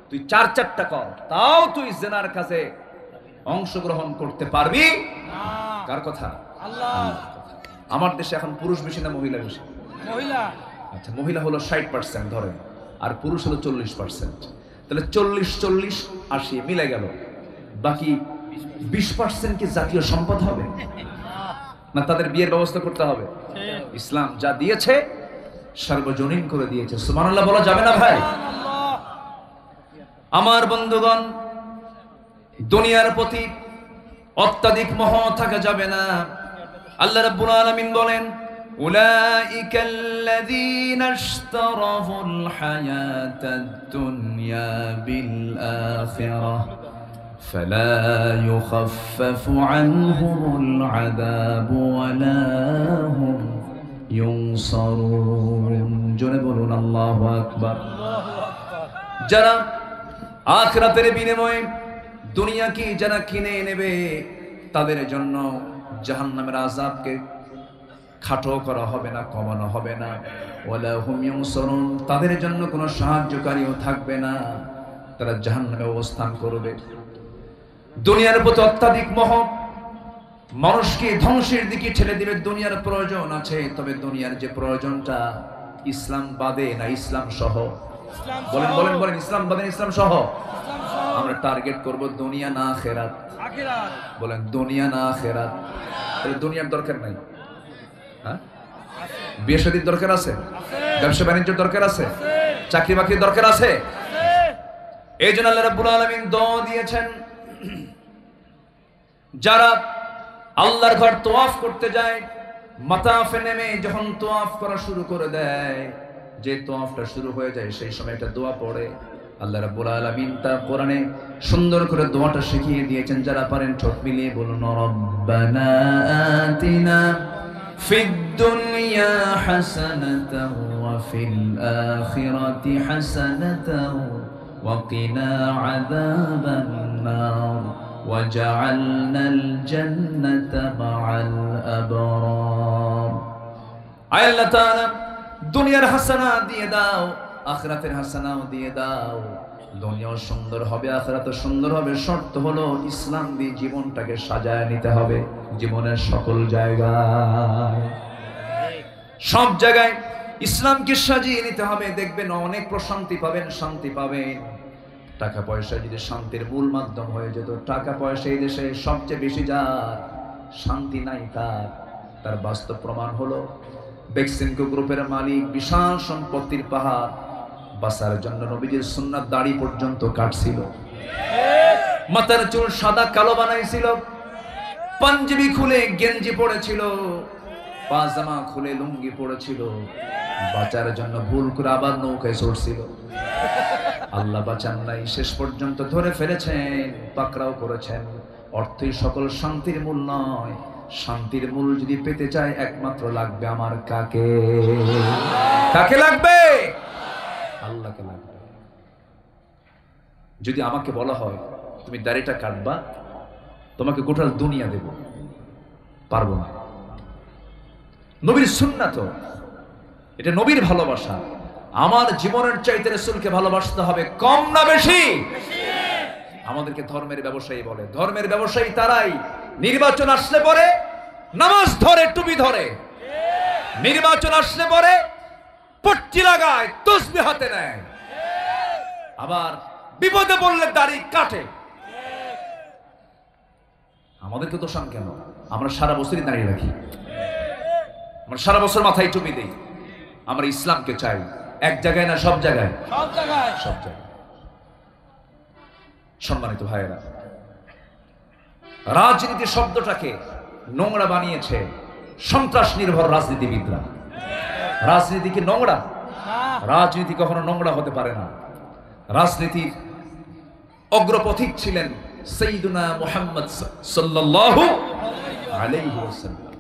তুই চারটা কর, তাও তুই জেনার কাছে অংশগ্রহণ করতে পারবি। না কার কথা? আল্লাহ আমার দেশে এখন পুরুষ বেশি না মহিলা বেশি? মহিলা আচ্ছা, মহিলা হলো 60% ধরেন, আর পুরুষ হলো 40%। তাহলে 40-40-80 মিলে গেল, বাকি 20% কি জাতীয় সম্পদ হবে না? তাদের বিয়ের ব্যবস্থা করতে হবে। ঠিক ইসলাম যা দিয়েছে সার্বজনীন করে দিয়েছে, সুবহানাল্লাহ বলা যাবে না ভাই? আল্লাহ আমার বন্ধুগণ, দুনিয়ার প্রতি অত্যাধিক মোহ থাকা যাবে না। আল্লাহ রাব্বুল আলামিন বলেন, উলাইকাল্লাযীনা ইশতারাফুল হায়াতাদ দুনিয়া বিল আখিরাহ ফালা ইউখাফফাফু আনহুমুল আযাবু ওয়ালা হুম ইউনসারুন। জোরে বলুন আল্লাহু আকবার। যারা আখিরাতের বিনিময়ে দুনিয়াকে যারা কিনে নেবে, তাদের জন্য জাহান্নামের আযাবকে খাটো করা হবে না, কমানো হবে না। ওয়ালা হুম ইউনসারুন, তাদের জন্য কোনো সাহায্যকারীও থাকবে না, তারা জাহান্নামে অবস্থান করবে। দুনিয়ার প্রতি অত্যাধিক মোহ মানুষকে ধ্বংসের দিকে ঠেলে দিবে। দুনিয়ার প্রয়োজন আছে, তবে দুনিয়ার যে প্রয়োজনটা ইসলাম বাদে না ইসলাম সহ? ইসলাম বলেন সহ। বলেন বলেন, ইসলাম বাদে না ইসলাম সহ? ইসলাম সহ আমরা টার্গেট করব দুনিয়া না আখিরাত। আখিরাত বলেন দুনিয়া না আখিরাত। তাহলে দুনিয়ার দরকার নাই? হ্যাঁ, বিয়ে শাদীর দরকার আছে, ব্যবসা বাণিজ্যের দরকার আছে, চাকরি বাকরির দরকার আছে। এই জন্য আল্লাহ রাব্বুল আলামিন দোয়া দিয়েছেন, যারা আল্লাহর ঘর তোয়াফ করতে যায়, মাতাফে নেমে যখন তোয়াফ করা শুরু করে দেয়, যে তোয়াফটা শুরু হয়ে যায় সেই সময় একটা দোয়া পড়ে। আল্লাহ রাব্বুল আলামিন তার কোরআনে সুন্দর করে দোয়াটা শিখিয়ে দিয়েছেন। যারা পারেন ঠোঁট মিলিয়ে বলুন, রব্বানা আতিনা ফিদ দুনিয়া হাসানাতাও ওয়া ফিল আখিরাতি হাসানাতাও ওয়া কিনা আযাবান নার ওয়াজআলনাল জান্নাতা মাআল আবরার। আল্লাহ তাআলা দুনিয়ার হাসানা দিয়ে দাও, আখিরাতের হাসানাও দিয়ে দাও। দুনিয়াও সুন্দর হবে, আখিরাতও সুন্দর হবে। শর্ত হলো ইসলাম দিয়ে জীবনটাকে সাজায় নিতে হবে। জীবনের সকল জায়গায়, সব জায়গায় ইসলামকে সাজিয়ে নিতে হবে। দেখবেন অনেক প্রশান্তি পাবেন, শান্তি পাবেন। টাকা পয়সা যদি শান্তির মূল মাধ্যম হয়ে যেত, টাকা পয়সা এই দেশে সবচেয়ে বেশি যার শান্তি নাই, তার বাস্তব প্রমাণ হলো বেক্সিমকো গ্রুপের মালিক, বিশাল সম্পত্তির পাহাড়, বাঁচার জন্য নবীজির সুন্নাত দাড়ি পর্যন্ত কাটছিল, মাথার চুল সাদা কালো বানাইছিল, পাঞ্জাবি খুলে গেঞ্জি পড়েছিল, পাজামা খুলে লুঙ্গি পড়েছিল, বাঁচার জন্য ভুল করে আবার নৌকায় চড়ছিল। আল্লাহ বাঁচান নাই, শেষ পর্যন্ত ধরে ফেলেছেন, পাকড়াও করেছেন। অর্থই সকল শান্তির মূল নয়। শান্তির মূল যদি পেতে চায় একমাত্র লাগবে আমার কাকে? কাকে লাগবে? আল্লাহকে লাগবে। যদি আমাকে বলা হয় তুমি দাড়িটা কাটবা, তোমাকে গোটাল দুনিয়া দেব, পারবো না। নবীর সুন্নাত, এটা নবীর ভালোবাসা। আমার জীবনের চাইতে রাসূলকে ভালোবাসতে হবে, কম না বেশি? আমাদেরকে ধর্মের ব্যবসায়ী বলে। ধর্মের ব্যবসায়ী তারাই নির্বাচন আসলে পরে নামাজ ধরে, টুপি ধরে, নির্বাচন আসলে পরে পট্টি লাগায়, তসবিহ হাতে নেয়, আবার বিপদে পড়লে দাড়ি কাটে। আমাদেরকে তো শান কেন? আমরা সারা বছরই দাঁড়িয়ে রাখি, আমরা সারা বছর মাথায় টুপি দেই। আমরা ইসলামকে চাই এক জায়গায় না সব জায়গায়? সব জায়গায়। সব জায়গায়। সম্মানিত ভাইয়েরা, রাজনীতি শব্দটাকে নোংরা বানিয়েছে সন্ত্রাস নির্ভর রাজনীতিবিদরা। রাজনীতি কি নোংরা? রাজনীতি কখনো নোংরা হতে পারে না। রাজনীতির অগ্রপথিক ছিলেন সাইয়্যিদুনা মুহাম্মদ সাল্লাল্লাহু আলাইহি ওয়াসাল্লাম।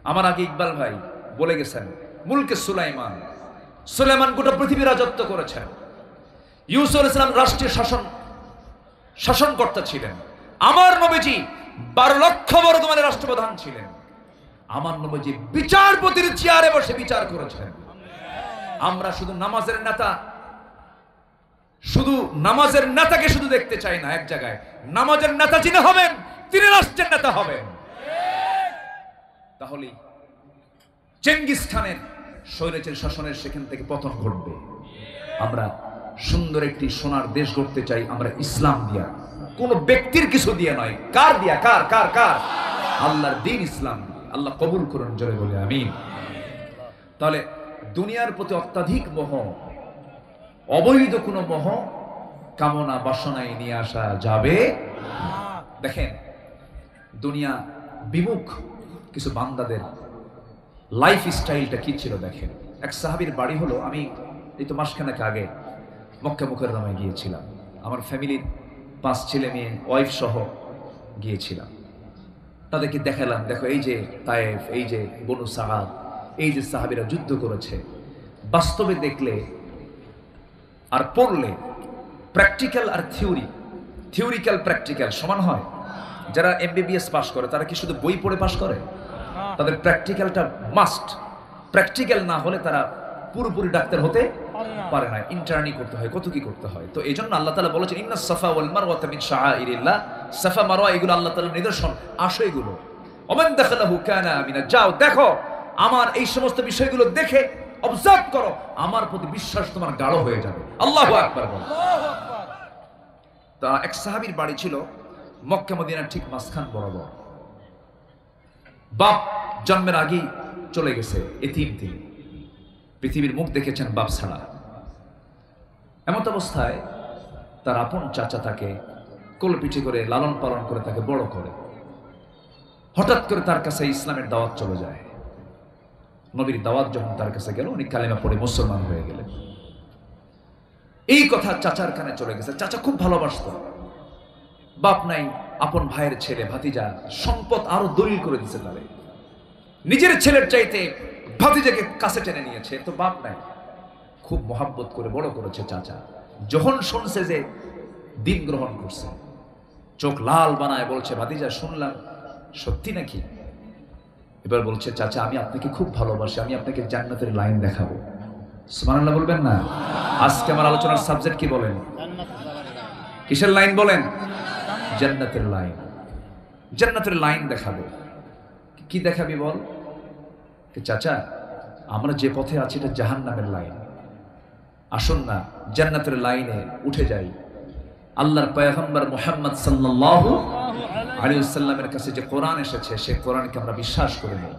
আমার আগে ইকবাল ভাই বলে গেছেন, মুলকে সুলাইমান গোটা পৃথিবী রাজত্ব করেছেন। ইউসুফ আলাইহিস সালাম রাষ্ট্রীয় শাসনকর্তা ছিলেন। আমার নবীজি 12 লক্ষ বর্গমানের রাষ্ট্রপ্রধান ছিলেন। আমার নবীজি বিচারপতির চেয়ারে বসে বিচার করেছেন। আমরা শুধু নামাজের নেতাকে শুধু দেখতে চাই না এক জায়গায়। নামাজের নেতা যিনি হবেন তিনি রাষ্ট্রের নেতা হবেন। তাহলে চেঙ্গিস খানের স্বৈরাচার শাসনের সেখান থেকে পতন ঘটবে। আমরা সুন্দর একটি সোনার দেশ গড়তে চাই, আমরা ইসলাম দিয়া, কোন ব্যক্তির কিছু দিয়ে নয়। কার দিয়া? কার কার কার? আল্লাহর দ্বীন ইসলাম। আল্লাহ কবুল করুন, জোরে বলে আমিন। তাহলে দুনিয়ার প্রতি অত্যাধিক মোহ, অবৈধ কোনো মোহ, কামনা বাসনায় নিয়ে আসা যাবে। দেখেন দুনিয়া বিমুখ কিছু বান্দাদের লাইফ স্টাইলটা কি ছিল দেখেন। এক সাহাবীর বাড়ি হলো, আমি এই তো মাসখানেক আগে মক্কা মুকাররমায় গিয়েছিলাম। আমার ফ্যামিলির 5 ছেলে মেয়ে, ওয়াইফ সহ গিয়েছিলাম। তাদেরকে দেখালাম, দেখো এই যে তায়েফ, এই যে বনু সাআদ, এই যে সাহাবীরা যুদ্ধ করেছে। বাস্তবে দেখলে আর পড়লে প্র্যাকটিক্যাল আর থিওরিক্যাল প্র্যাকটিক্যাল সমান হয়। যারা MBBS পাস করে তারা কি শুধু বই পড়ে পাস করে? তাদের প্র্যাকটিক্যালটা মাস্ট। প্র্যাকটিক্যাল না হলে তারা পুরোপুরি ডাক্তার হতে পারে না। ইন্টার্নি করতে হয়, কত কি করতে হয়। তো এই জন্য আল্লাহ তাআলা বলেছেন ইন্নাস সাফা ওয়াল মারওয়াতা মিন শাআইরিল্লাহ। সাফা মারওয়া এগুলো আল্লাহ তাআলার নিদর্শন, আসো এগুলো। ওমান দাখালাহু কানা আমিনা। যাও দেখো আমার এই সমস্ত বিষয়গুলো দেখে অবজার্ভ করো, আমার প্রতি বিশ্বাস তোমার গাঢ় হয়ে যাবে। আল্লাহু আকবার বলো। তা এক সাহাবীর বাড়ি ছিল মক্কা মদিনার ঠিক মাঝখান বরাবর। বাপ জন্মের আগেই চলে গেছে, এতিম তিনি। পৃথিবীর মুখ দেখেছেন বাপ ছাড়া। এমত অবস্থায় তার আপন চাচা তাকে কোলপিঠে করে লালন পালন করে তাকে বড় করে। হঠাৎ করে তার কাছে ইসলামের দাওয়াত চলে যায়। নবীর দাওয়াত যখন তার কাছে গেল, উনি কালেমা পড়ে মুসলমান হয়ে গেলেন। এই কথা চাচার কানে চলে গেছে। চাচা খুব ভালোবাসত। বাপ নাই, আপন ভাইয়ের ছেলে, ভাতিজা, সম্পদ আরো দলিল করে দিছে তারে। নিজের ছেলের চাইতে ভাতিজাকে কাছে টেনে নিয়েছে। তো বাপ নাই, খুব মহাব্বত করে বড় করেছে চাচা। যখন শুনছে যে দিন গ্রহণ করছে, চোখ লাল বানায় বলছে, ভাতিজা শুনলাম সত্যি নাকি? এবার বলছে, চাচা আমি আপনাকে খুব ভালোবাসি, আমি আপনাকে জান্নাতের লাইন দেখাবো। সুবহানাল্লাহ বলবেন না? আজকে আমার আলোচনার সাবজেক্ট কি বলেন? কিসের লাইন বলেন? জান্নাতের লাইন। জান্নাতের লাইন দেখাবো। কি দেখাবি বল? চাচা আমরা যে পথে আছি এটা জাহান্নামের লাইন, আসুন না জান্নাতের লাইনে উঠে যাই। আল্লাহর পয়গম্বর মুহাম্মদ সাল্লাল্লাহু আলাইহি ওয়াসাল্লামের কাছে যে কোরআন এসেছে সেই কোরআনকে আমরা বিশ্বাস করে নেই।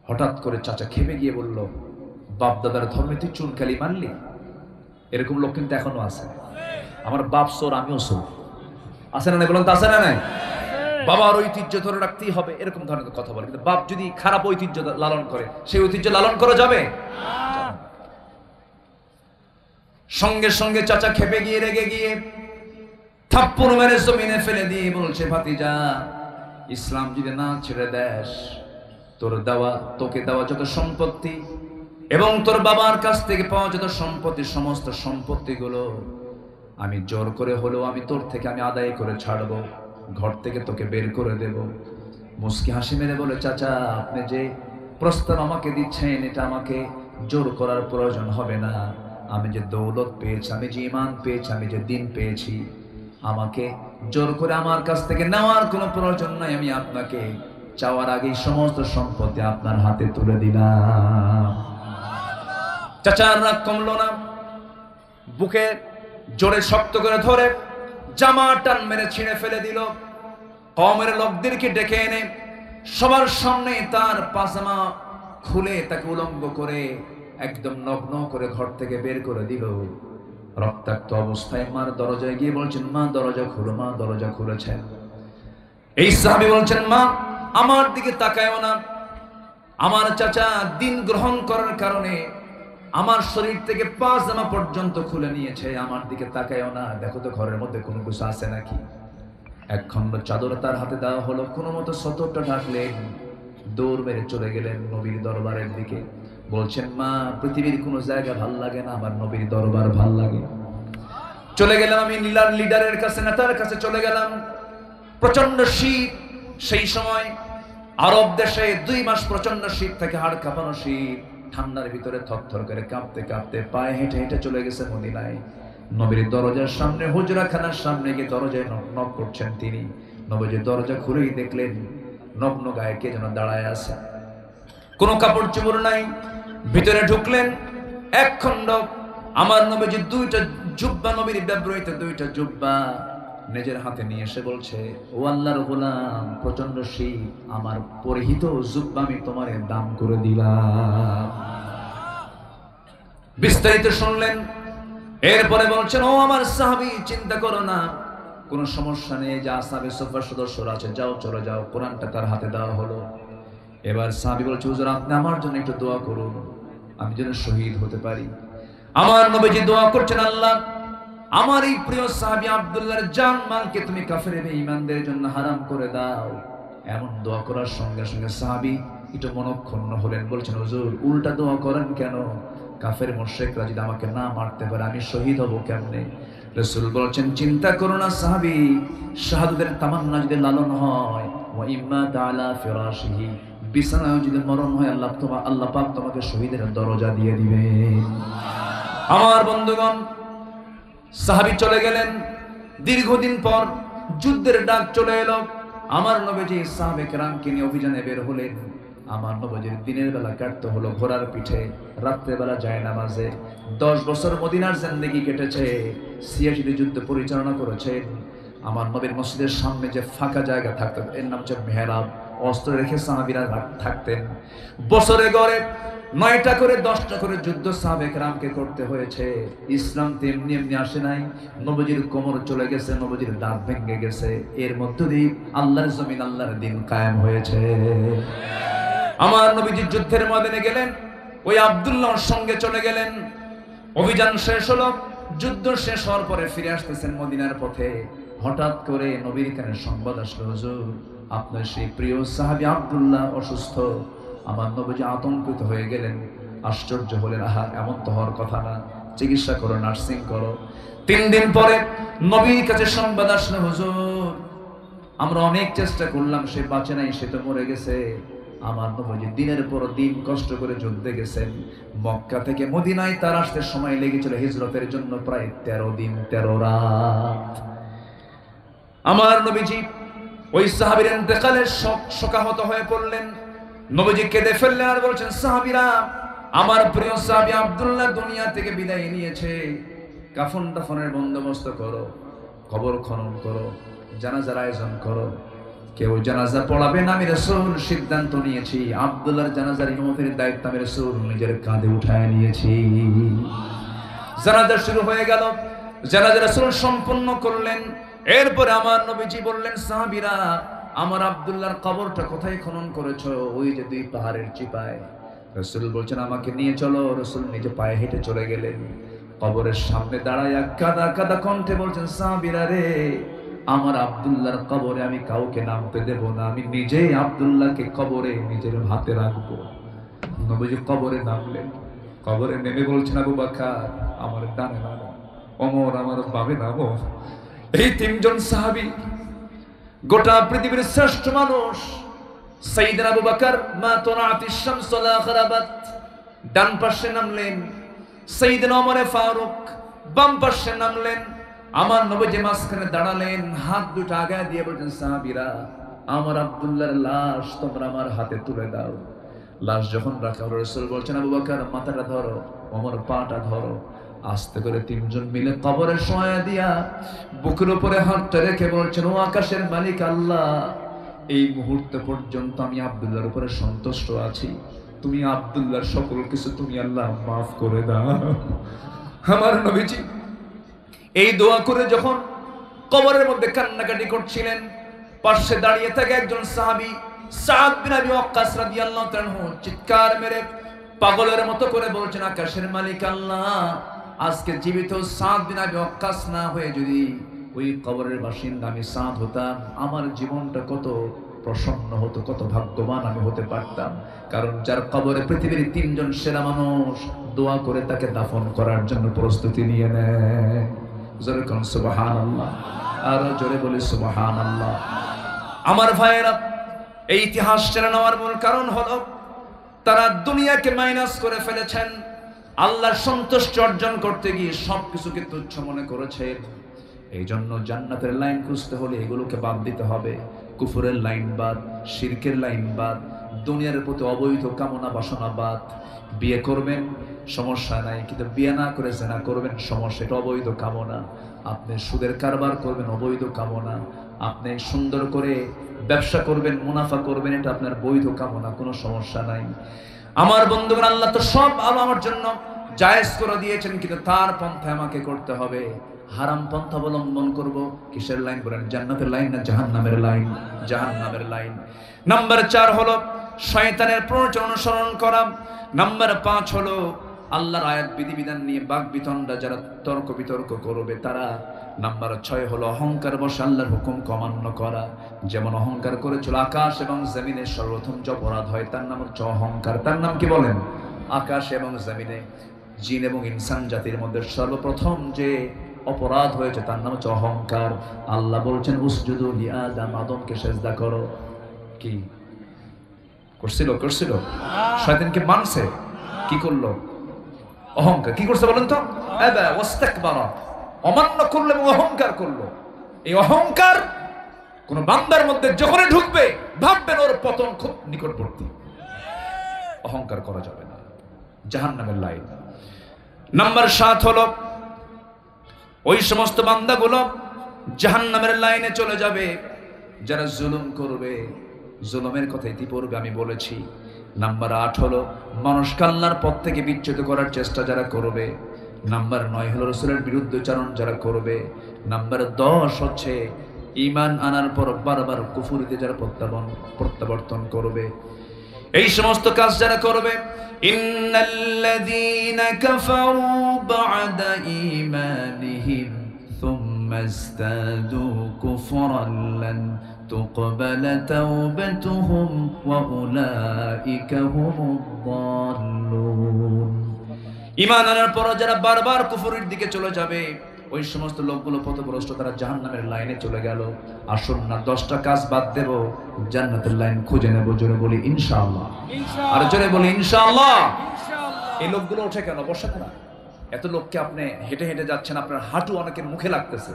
হঠাৎ করে চাচা খেপে গিয়ে বলল, বাপ দাদার ধর্মে তুই চুনকালি মারলি? এরকম লোক কিন্তু এখনো আছে। আমার বাপ চোর, আমিও চোর। আছে না? বলুন তো, আছে না? নাই? বাবার ঐতিহ্য ধরে রাখতেই হবে, এরকম ধরনের কথা বলে। কিন্তু বাপ যদি খারাপ ঐতিহ্য লালন করে, সেই ঐতিহ্য লালন করা যাবে? সঙ্গে সঙ্গে চাচা খেপে গিয়ে রেগে গিয়ে থাপ্পড় মেরে জমিনে ফেলে দিয়ে বলছে, ভাতিজা ইসলাম যদি না ছেড়ে দেশ, তোকে দেওয়া যত সম্পত্তি এবং তোর বাবার কাছ থেকে পাওয়া যত সম্পত্তি, সমস্ত সম্পত্তিগুলো আমি জোর করে হলেও আমি তোর থেকে আমি আদায় করে ছাড়বো, ঘর থেকে তোকে বের করে দেব। মুস্কি হাসি মেরে বলে, চাচা আপনি যে প্রস্তাব আমাকে দিচ্ছেন এটা আমাকে জোর করার প্রয়োজন হবে না। আমি যে দৌলত পেয়েছি, আমি যে ঈমান পেয়েছি, আমি যে দ্বীন পেয়েছি, আমাকে জোর করে আমার কাছ থেকে নেওয়ার কোনো প্রয়োজন নাই। আমি আপনাকে চাওয়ার আগেই সমস্ত সম্পত্তি আপনার হাতে তুলে দিলাম। চাচার রাগ কমলো না, বুকে জোরে শক্ত করে ধরে জামা টান মেরে ছিঁড়ে ফেলে দিল। কওমের লোকদেরকে ডেকে এনে সবার সামনে তার পাজামা খুলে তাকে উলঙ্গ করে একদম নগ্ন করে ঘর থেকে বের করে দিল। রক্তাক্ত অবস্থায় মার দরজায় গিয়ে বলছেন, মা দরজা খুলো। মা দরজা খুলেছেন। এই সাহাবী বলছেন, মা আমার দিকে তাকায়ও না। আমার চাচা দিন গ্রহণ করার কারণে আমার শরীর থেকে পাজামা পর্যন্ত খুলে নিয়েছে, আমার দিকে তাকায়ও না। দেখো তো ঘরের মধ্যে কোনো কিছু আছে নাকি। এক খণ্ড চাদর তার হাতে দেওয়া হলো, কোনো মতো সতরটা ঢাকলেন, দৌড় মেরে চলে গেলেন নবীর দরবারের দিকে। বলছেন, মা পৃথিবীর কোনো জায়গা ভাল লাগে না, আমার নবীর দরবার ভাল লাগে। চলে গেলাম আমি লিডারের কাছে, নেতার কাছে চলে গেলাম। প্রচন্ড শীত, সেই সময় আরব দেশে 2 মাস প্রচন্ড শীত থেকে হাড় কাঁপানো শীত, ঠান্ডার ভিতরে থরথর করে কাঁপতে কাঁপতে পায়ে হেঁটে হেঁটে চলে গেছে মদিনায়। নবীর দরজার সামনে, হুজরাখানার সামনে গিয়ে দরজায় নক করছেন তিনি। নবীজি দরজা খুলেই দেখলেন নগ্ন গায়ে কে যেন দাঁড়ায় আছে, কোনো কাপড় চোপড় নাই। ভিতরে ঢুকলেন, এক খণ্ড আমার নবীজি 2টা জুব্বা, নবীর ব্যবহৃত 2টা জুব্বা নিজের হাতে নিয়ে এসে বলছে, ও আল্লাহর গোলাম, প্রচন্ড শীত, আমার পরিহিত জুব্বা আমি তোমার দাম করে দিলাম। বিস্তারিত শুনলেন। এরপরে বলছেন, ও আমার সাহাবী, চিন্তা করো না, কোনো সমস্যা নেই, যা আসহাবে সুফার সদস্যরা আছে যাও, চলে যাও। কোরআনটা তার হাতে দেওয়া হলো। এবার সাহাবী বলছে, হুজুর আপনি আমার জন্য একটু দোয়া করুন, আমি যেন শহীদ হতে পারি। আমার নবীজি দোয়া করছেন, আল্লাহ আমার এই প্রিয় সাহাবী আব্দুল্লাহর জান মালকে তুমি কাফের বেঈমানদের জন্য হারাম করে দাও। এমন দোয়া করার সঙ্গে সঙ্গে সাহাবী একটু মনক্ষুণ্ণ হলেন। বলছেন, হুজুর উল্টা দোয়া করেন কেন? কাফের মুশরিকরা যদি আমাকে না মারতে পারে আমি শহীদ হব কেমনে? রাসূল বলছেন, চিন্তা করো না সাহাবী, শাহাদাতের তামান্না যদি লালন হয়, ওয়া ইম্মা তাআলা ফিরাশিহি, বিছানায় যদি মরণ হয়, আল্লাহ পাক তোমাকে শহীদের দরজা দিয়ে দিবেন। আমার বন্ধুগণ, সাহাবী চলে গেলেন। দীর্ঘদিন পর যুদ্ধের ডাক চলে এলো। আমার নবীজি সাহাবে কেরামকে নিয়ে অভিযানে বের হলেন। আমার নবীজির দিনের বেলা কাটতে হলো ঘোড়ার পিঠে, রাত্রে বেলা যায় নামাজে। 10 বছর মদিনার জিন্দেগি কেটেছে, 86 যুদ্ধ পরিচালনা করেছেন। আমার নবীর মসজিদের সামনে যে ফাঁকা জায়গা থাকতো, এর নাম হচ্ছে মেহরাব, অস্ত্র রেখে সাহাবীরা থাকতেন। বছরে গড়ে 9টা করে 10টা করে যুদ্ধ সাহাবে কেরামকে করতে হয়েছে। ইসলাম তেমনি এমনি আসে নাই। নবীজির কোমর চলে গেছে, নবীজির দাঁত ভেঙে গেছে, এর মধ্য দিয়ে আল্লাহর জমিন, আল্লাহর দিন কায়েম হয়েছে। আমার নবীজি যুদ্ধের ময়দানে গেলেন, ওই আব্দুল্লাহর সঙ্গে চলে গেলেন। অভিযান শেষ হলো, যুদ্ধ শেষ হওয়ার পরে ফিরে আসতেছেন মদিনার পথে। হঠাৎ করে নবীর কানে সংবাদ আসলো, হুজুর আপনার সেই প্রিয় সাহাবী আব্দুল্লাহ অসুস্থ। আমার নবীজি আতঙ্কিত হয়ে গেলেন, আশ্চর্য হলেন, আহা এমন তো হওয়ার কথা না, চিকিৎসা করো, নার্সিং করো। 3 দিন পরে নবীর কাছে সংবাদ আসলো, হুজুর আমরা অনেক চেষ্টা করলাম, সে বাঁচে নাই, সে তো মরে গেছে। আমার নবীজি দিনের পর দিন কষ্ট করে যুদ্ধে গেছেন। মক্কা থেকে মদিনায় তার আসতে সময় লেগেছিল হিজরতের জন্য প্রায় 13 দিন 13 রাত। আমার নবীজি ওই সাহাবীর ইন্তেকালে শোকাহত হয়ে পড়লেন। নবীজি কেঁদে ফেললেন আর বলছেন, সাহাবীরা আমার প্রিয় সাহাবী আব্দুল্লাহ দুনিয়া থেকে বিদায় নিয়েছে, কাফন দাফনের বন্দোবস্ত করো, কবর খনন করো, জানাজার আয়োজন করো। কেউ জানাজা পড়াবে না, আমি রাসূল সিদ্ধান্ত নিয়েছি। আব্দুল্লাহর জানাজার ইমামতির দায়িত্ব আমি রাসূল নিজের কাঁধে উঠায় নিয়েছি। জানাজা শুরু হয়ে গেল, জানাজা রাসূল সম্পন্ন করলেন। এরপরে আমার নবীজি বললেন, সাহাবীরা আমার আব্দুল্লাহর কবরটা কোথায় খনন করেছো? ওই যে 2 পাহাড়ের চিপায়। রাসূল বলছেন, আমাকে নিয়ে চলো। রাসূল নিজে পায়ে হেঁটে চলে গেলেন। কবরের সামনে দাঁড়ায় কাঁদা কাঁদা কণ্ঠে বলছেন, সাহাবীরা রে, আমার আব্দুল্লাহর কবরে আমি কাউকে নামতে দেব না, আমি নিজেই আব্দুল্লাহকে কবরে নিজের হাতে রাখবো। নবীজি কবরে নামলেন। কবরে নেমে বলছেন, আবু বকর আমার ডানে নামো, ওমর আমার বামে নামো। এই 3 জন সাহাবী গোটা পৃথিবীর শ্রেষ্ঠ মানুষ। সাইয়েদনা আবু বকর মা তুরাতিশ শামস লা গরাবাত, ডান পাশে নামলেন। সাইয়েদনা ওমর ফারুক বাম পাশে নামলেন। আমার নবীজি মাঝখানে দাঁড়ালেন, হাত দুটো আগায় দিয়ে বলছেন, সাহাবীরা আমার আব্দুল্লাহর লাশ তোমরা আমার হাতে তুলে দাও। লাশ যখন রাখা হলো, রাসূল বলছেন, আবু বকর মাথাটা ধরো, ওমর পাটা ধরো। আস্তে করে তিনজন মিলে কবরে শোয়া দিয়া বুকের উপরে হাতটা রেখে বলছেন, ও আকাশের মালিক আল্লাহ, এই মুহূর্তে পর্যন্ত আমি আব্দুল্লাহর উপরে সন্তুষ্ট আছি, তুমি আব্দুল্লাহর সকল কিছু তুমি আল্লাহ মাফ করে দাও। আমার নবীজি এই দোয়া করে যখন কবরের মধ্যে কান্নাকাটি করছিলেন, পাশে দাঁড়িয়ে থাকে একজন সাহাবী সাদ বিন আবি ওয়াক্কাস রাদিয়াল্লাহু তাআলা চিৎকার মেরে পাগলের মতো করে বলছেন, আকাশের মালিক আল্লাহ, আজকে জীবিত সাদ বিন আবি ওয়াক্কাস না হয়ে যদি ওই কবরের বাসিন্দা আমি সাদ হতাম, আমার জীবনটা কত প্রসন্ন হতো, কত ভাগ্যবান আমি হতে পারতাম। কারণ যার কবরে পৃথিবীর তিনজন সেরা মানুষ দোয়া করে তাকে দাফন করার জন্য প্রস্তুতি নিয়ে নেয়। জোরে কোন সুবহানাল্লাহ, আর জোরে বলি সুবহানাল্লাহ। আমার ভাইয়েরা, এই ইতিহাস টেনে নেওয়ার মূল কারণ হলো তারা দুনিয়াকে মাইনাস করে ফেলেছেন, আল্লাহর সন্তুষ্টি অর্জন করতে গিয়ে সবকিছুকে তুচ্ছ মনে করেছে। এই জন্য জান্নাতের লাইন খুঁজতে হলে এগুলোকে বাদ দিতে হবে। কুফরের লাইন বাদ, শিরকের লাইন বাদ, দুনিয়ার প্রতি অবৈধ কামনা বাসনা বাদ। বিয়ে করবেন সমস্যা নাই, কিন্তু বিয়ে না করে জেনা করবেন সমস্যা, এটা অবৈধ কামনা। আপনি সুদের কারবার করবেন অবৈধ কামনা, আপনি সুন্দর করে ব্যবসা করবেন, মুনাফা করবেন, এটা আপনার বৈধ কামনা, কোনো সমস্যা নাই। আমার বন্ধুগণ, আল্লাহ তো সব আমার জন্য জায়েজ করে দিয়েছেন, কিন্তু তার পন্থা আমাকে করতে হবে। হারাম পন্থা অবলম্বন করব, কিসের লাইন বলেন? জান্নাতের লাইন না জাহান্নামের লাইন? জাহান্নামের লাইন। নাম্বার 4 হলো শয়তানের প্ররোচনা অনুসরণ করা। নাম্বার 5 হলো আল্লাহর আয়াত বিধিবিধান নিয়ে বাক বিতণ্ডা যারা তর্ক বিতর্ক করবে তারা। নাম্বার 6 হলো অহংকার বশে আল্লাহর হুকুমকে অমান্য করা। যেমন অহংকার করেছিল আকাশ এবং জমিনে, সর্বপ্রথম যে অপরাধ হয় তার নাম হচ্ছে অহংকার। তার নাম কি বলেন? আকাশ এবং জমিনে, জিন এবং ইনসান জাতির মধ্যে সর্বপ্রথম যে অপরাধ হয়েছে তার নাম হচ্ছে অহংকার। আল্লাহ বলছেন উসজুদু লিআদম, আদমকে সেজদা করো। কি করছিল? শয়তানকে মানছে, কি করলো? অহংকার। কি করছে বলেন তো? আবা ওয়াস্তাকবারা, অমান্য করলো এবং অহংকার করলো। এই অহংকার কোন বান্দার মধ্যে যখনই ঢুকবে ভাববেন ওর পতন খুব নিকটবর্তী। অহংকার করা যাবে না, জাহান্নামের লাইন। নাম্বার 7 হলো ওই সমস্ত বান্দাগুলো জাহান্নামের লাইনে চলে যাবে যারা জুলুম করবে। জুলুমের কথা ইতিপূর্বে আমি বলেছি। নাম্বার 8 হলো মানুষকে আল্লাহর পথ থেকে বিচ্যুত করার চেষ্টা যারা করবে। নাম্বার 9 হলো রাসূলের বিরুদ্ধাচরণ যারা করবে। নাম্বার 10 হচ্ছে ঈমান আনার পর বারবার কুফরিতে যারা প্রত্যাবর্তন করবে। এই সমস্ত কাজ যারা করবে, ইন্নাল্লাযীনা কাফারু বা'দা ঈমানিহিম সুম্মা ইসতাদু কুফরান লান তুকবালা তাওবাতুহুম ওয়া উলাইকা হুমুদ দাল্লুন। ঈমান আনার পর যারা বারবার কুফরের দিকে চলে যাবে, ওই সমস্ত লোকগুলো পথভ্রষ্ট, তারা জাহান্নামের লাইনে চলে গেল। আসুন না 10টা কাজ বাদ দেব, জান্নাতের লাইন খুঁজে নেব। জোরে বলি ইনশাআল্লাহ। আর জোরে বলি ইনশাআল্লাহ। এই লোকগুলো ওঠে কেন? বসে না। এত লোককে আপনি হেঁটে হেঁটে যাচ্ছেন, আপনার হাঁটু অনেকের মুখে লাগতেছে,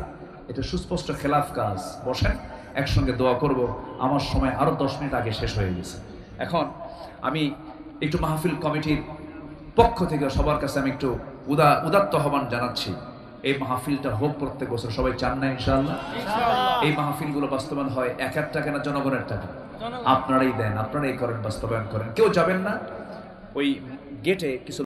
এটা সুস্পষ্ট খেলাফ কাজ। বসেন, একসঙ্গে দোয়া করব। আমার সময় আরো 10 মিনিট আগে শেষ হয়ে গেছে। এখন আমি একটু মাহফিল কমিটির পক্ষ থেকে সবার কাছে আমি একটু উদাত্ত আহ্বান জানাচ্ছি। এই মাহফিলটা হোক প্রত্যেক বছর, সবাই চান না ইনশাআল্লাহ? এই মাহফিলগুলো বাস্তবায়ন হয় একার টাকা না জনগণের টাকা? আপনারাই দেন, আপনারাই করেন, বাস্তবায়ন করেন। কেউ যাবেন না ওই গেটে কিছু